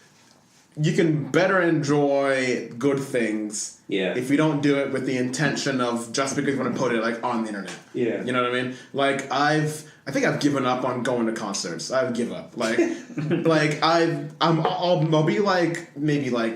you can better enjoy good things if you don't do it with the intention of just because you want to put it like on the internet. Yeah. You know what I mean? Like I think I've given up on going to concerts. I've given up. Like I'll be like maybe like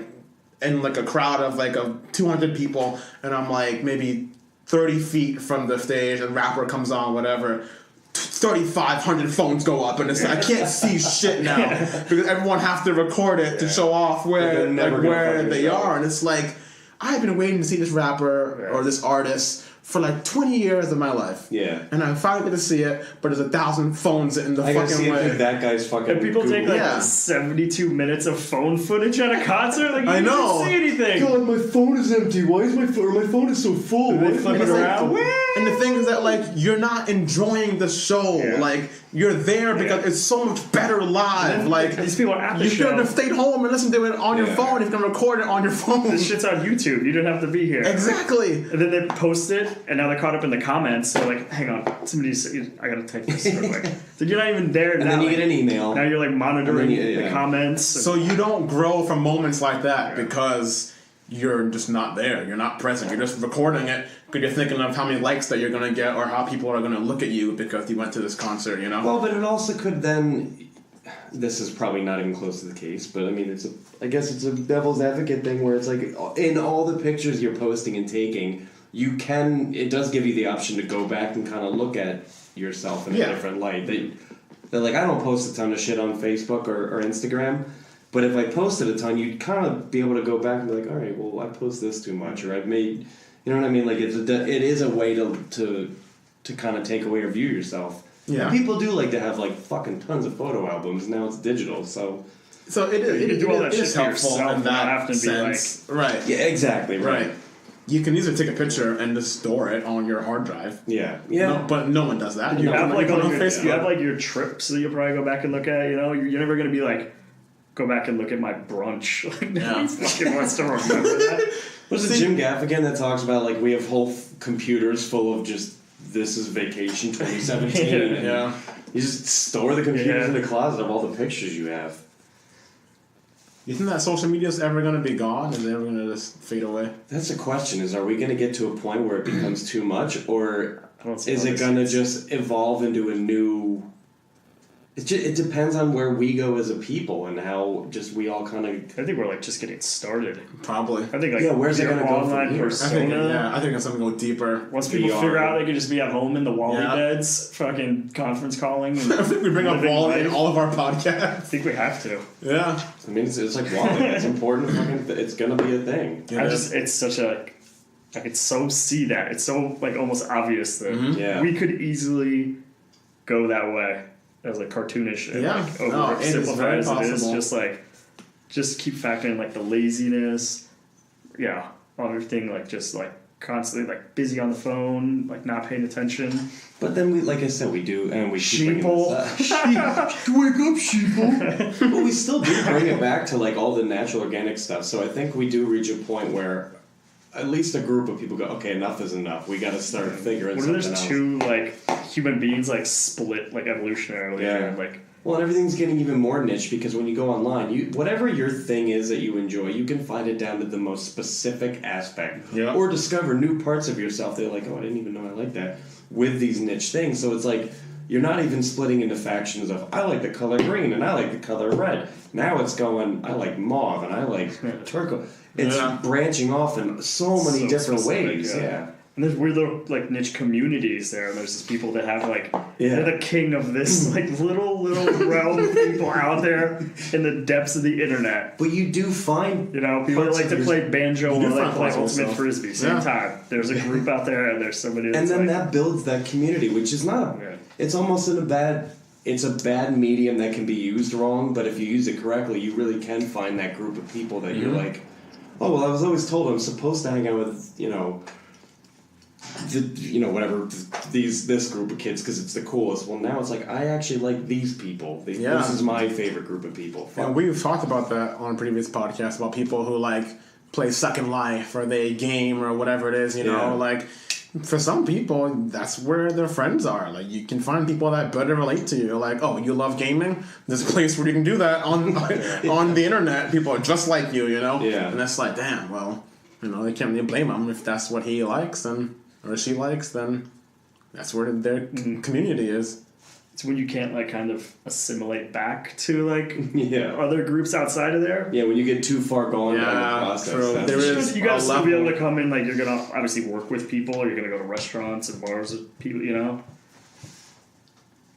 in like a crowd of like 200 people, and I'm like maybe 30 feet from the stage, and rapper comes on, whatever. 3,500 phones go up, and it's I can't see shit now because everyone has to record it to show off where they are, and it's like I've been waiting to see this rapper or this artist for like 20 years of my life. Yeah. And I finally get to see it, but there's 1,000 phones in the I gotta fucking see way. if that guy's fucking. And people take like Yeah. 72 minutes of phone footage at a concert. Like you I know. didn't see anything. God, my phone is empty. Why is my phone is so full? And they flip it around. And the thing is that like you're not enjoying the show. Yeah. Like you're there because it's so much better live. And like these people are at the you show. could have stayed home and listened to it on your Yeah. phone. You can record it on your phone. This shit's on YouTube. You didn't have to be here. Exactly. And then they post it, and now they're caught up in the comments. They're like, "Hang on, I gotta type this real quick." So you're not even there And now. then you like, get an email. now you're like monitoring And then the comments. So you don't grow from moments like that because you're just not there. You're not present. You're just recording it because you're thinking of how many likes that you're going to get or how people are going to look at you because you went to this concert, you know? Well, but it also could then. This is probably not even close to the case, but I mean, I guess it's a devil's advocate thing where it's like in all the pictures you're posting and taking, it does give you the option to go back and kind of look at yourself in a different light. They're like, I don't post a ton of shit on Facebook or Instagram, but if I posted a ton, you'd kind of be able to go back and be like, all right, well, I post this too much, or I've made, you know what I mean? Like it is a way to kind of take away or view yourself. Yeah. And people do like to have like fucking tons of photo albums. Now it's digital, so it You can do all that shit is to helpful yourself in and that not have to be sense. Right. yeah, exactly Right. You can easily take a picture and just store it on your hard drive. Yeah. No, but no one does that. You put have it like on your, Facebook. you have like your trips that you'll probably go back and look at. You know, you're never gonna be like, go back and look at my brunch. Like nobody fucking wants to remember that. What's the Jim Gaffigan that talks about like we have whole computers full of just this is vacation 2017 and Yeah. you just store the computers Yeah. in the closet of all the pictures you have. You think that social media is ever going to be gone and they're going to just fade away? That's the question: is are we going to get to a point where it becomes too much, or I don't see is how it this going to is. just evolve into a new? It depends on where we go as a people and how just we all kind of. I think we're like just getting started. Probably. I think like Yeah, where's it your gonna go from online here? persona. I think it's something to go deeper. Once people VR. figure out they can just be at home in the Wally Yeah. beds, fucking conference calling. And I think we bring up living Wally in life. all of our I podcasts. think we have to. Yeah. I mean, it's like wallet. It's important. It's going to be a thing. It's such a I could so see that. It's so like almost obvious that Yeah. we could easily go that way as like cartoonish and Yeah. like No, it is oversimplified very as it is. possible. Just keep factoring like the laziness, everything like just like constantly like busy on the phone, like not paying attention. But then we, like I said, we do, and we keep bringing Sheeple. this up. Wake up, sheeple. But we still do bring it back to like all the natural organic stuff. So I think we do reach a point where at least a group of people go, okay, enough is enough. We got to start figuring What something if there's out. two like human beings like split like evolutionarily? Yeah. And, like Well, and everything's getting even more niche because when you go online, whatever your thing is that you enjoy, you can find it down to the most specific aspect. Yeah. Or discover new parts of yourself. They're like, oh, I didn't even know I like that with these niche things. So it's like you're not even splitting into factions of I like the color green and I like the color red. Now it's going I like mauve and I like turquoise. It's branching off in so many So different specific, ways. Yeah. And there's weird little like niche communities there, and there's just people that have like Yeah. they're the king of this like little realm of people out there in the depths of the internet. But you do find You know, people that Parts like of to your- play banjo You do or like find play parts of ultimate yourself. frisbee. Same Yeah. time, there's a group out there, and there's somebody that's and then like, that builds that community, which is not. Yeah. It's almost it's a bad medium that can be used wrong. But if you use it correctly, you really can find that group of people that you're like, oh well, I was always told I'm supposed to hang out with whatever this group of kids because it's the coolest. Well, now it's like I actually like these people. This is my favorite group of people. And we've talked about that on previous podcasts about people who like play Second Life or they game or whatever it is, you know, Yeah. like for some people that's where their friends are. Like you can find people that better relate to you. Like, oh, you love gaming? There's a place where you can do that on the internet. People are just like you know? Yeah. And that's like, damn, well, you know, they can't really blame him if that's what he likes or she likes, then that's where their community is. it's when you can't like kind of assimilate back to like Yeah. other groups outside of there. Yeah, when you get too far gone down Yeah, the process. true. that's- There is You gotta a still be level. able to come in like you're gonna obviously work with people, or you're gonna go to restaurants and bars with people, you know.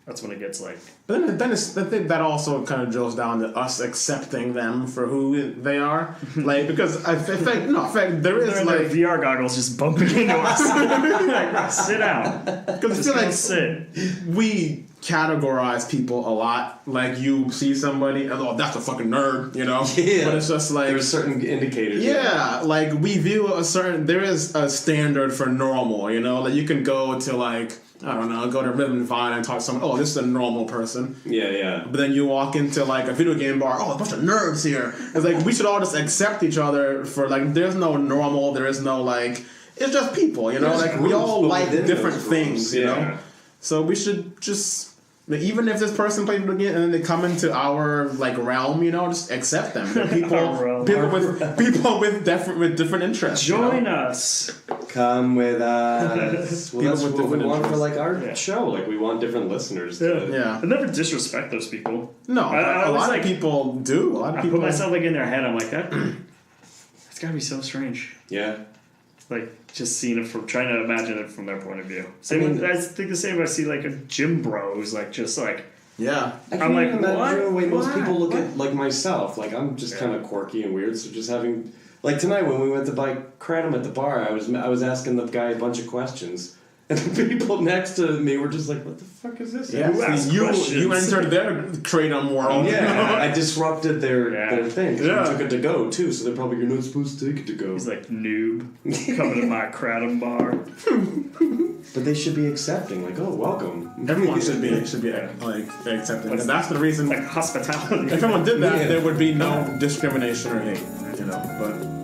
That's when it gets like But then it's, I think that also kind of drills down to us accepting them for who they are. Like, because in fact, there they're is in their like, VR goggles just bumping into us. Like, sit down. because I Just feel go like sit. we categorize people a lot. Like, you see somebody, and, oh, that's a fucking nerd, you know? Yeah. But it's just like, There's certain indicators. yeah, like we view there is a standard for normal, you know? Like, you can go to like, I don't know, go to Rhythm and Vine and talk to someone, oh, this is a normal person. Yeah. But then you walk into like a video game bar, oh, a bunch of nerds here. It's like we should all just accept each other for like there's no normal, there is no like it's just people, you know, There's like we groups, all but like within different those groups, things, you yeah. know. So we should just even if this person plays video game and then they come into our like realm, you know, just accept them. They're Our realm. people with different interests. you know? Join us. Come with us. Well, People that's with what we different want for interests. like our Yeah. show. Like we want different listeners. Yeah. To, Yeah. I never disrespect those people. No, I a was lot like- of people do. A lot of I people put myself like in their head. I'm like that. It's gotta be so strange. yeah. Like just seeing it from trying to imagine it from their point of view. Same. I mean- I think the same. If I see like a gym bro who's like just like Yeah. I I'm can't like, even imagine the way most what? people look What? at like myself. Like I'm just Yeah. kind of quirky and weird. So just having like tonight when we went to buy Kratom at the bar, I was asking the guy a bunch of questions, and the people next to me were just like, "What the fuck is this?" Yeah, Who asked see, you questions? entered their Kratom world. Yeah, I disrupted their thing. 'Cause Yeah. We took it to go too, so they're probably you're not supposed to take it to go. he's like noob coming to my Kratom bar. But they should be accepting, like, oh, welcome. Everyone should be like accepted. And that's the reason. Like hospitality. If everyone did that, Yeah. there would be no discrimination or hate. You know, but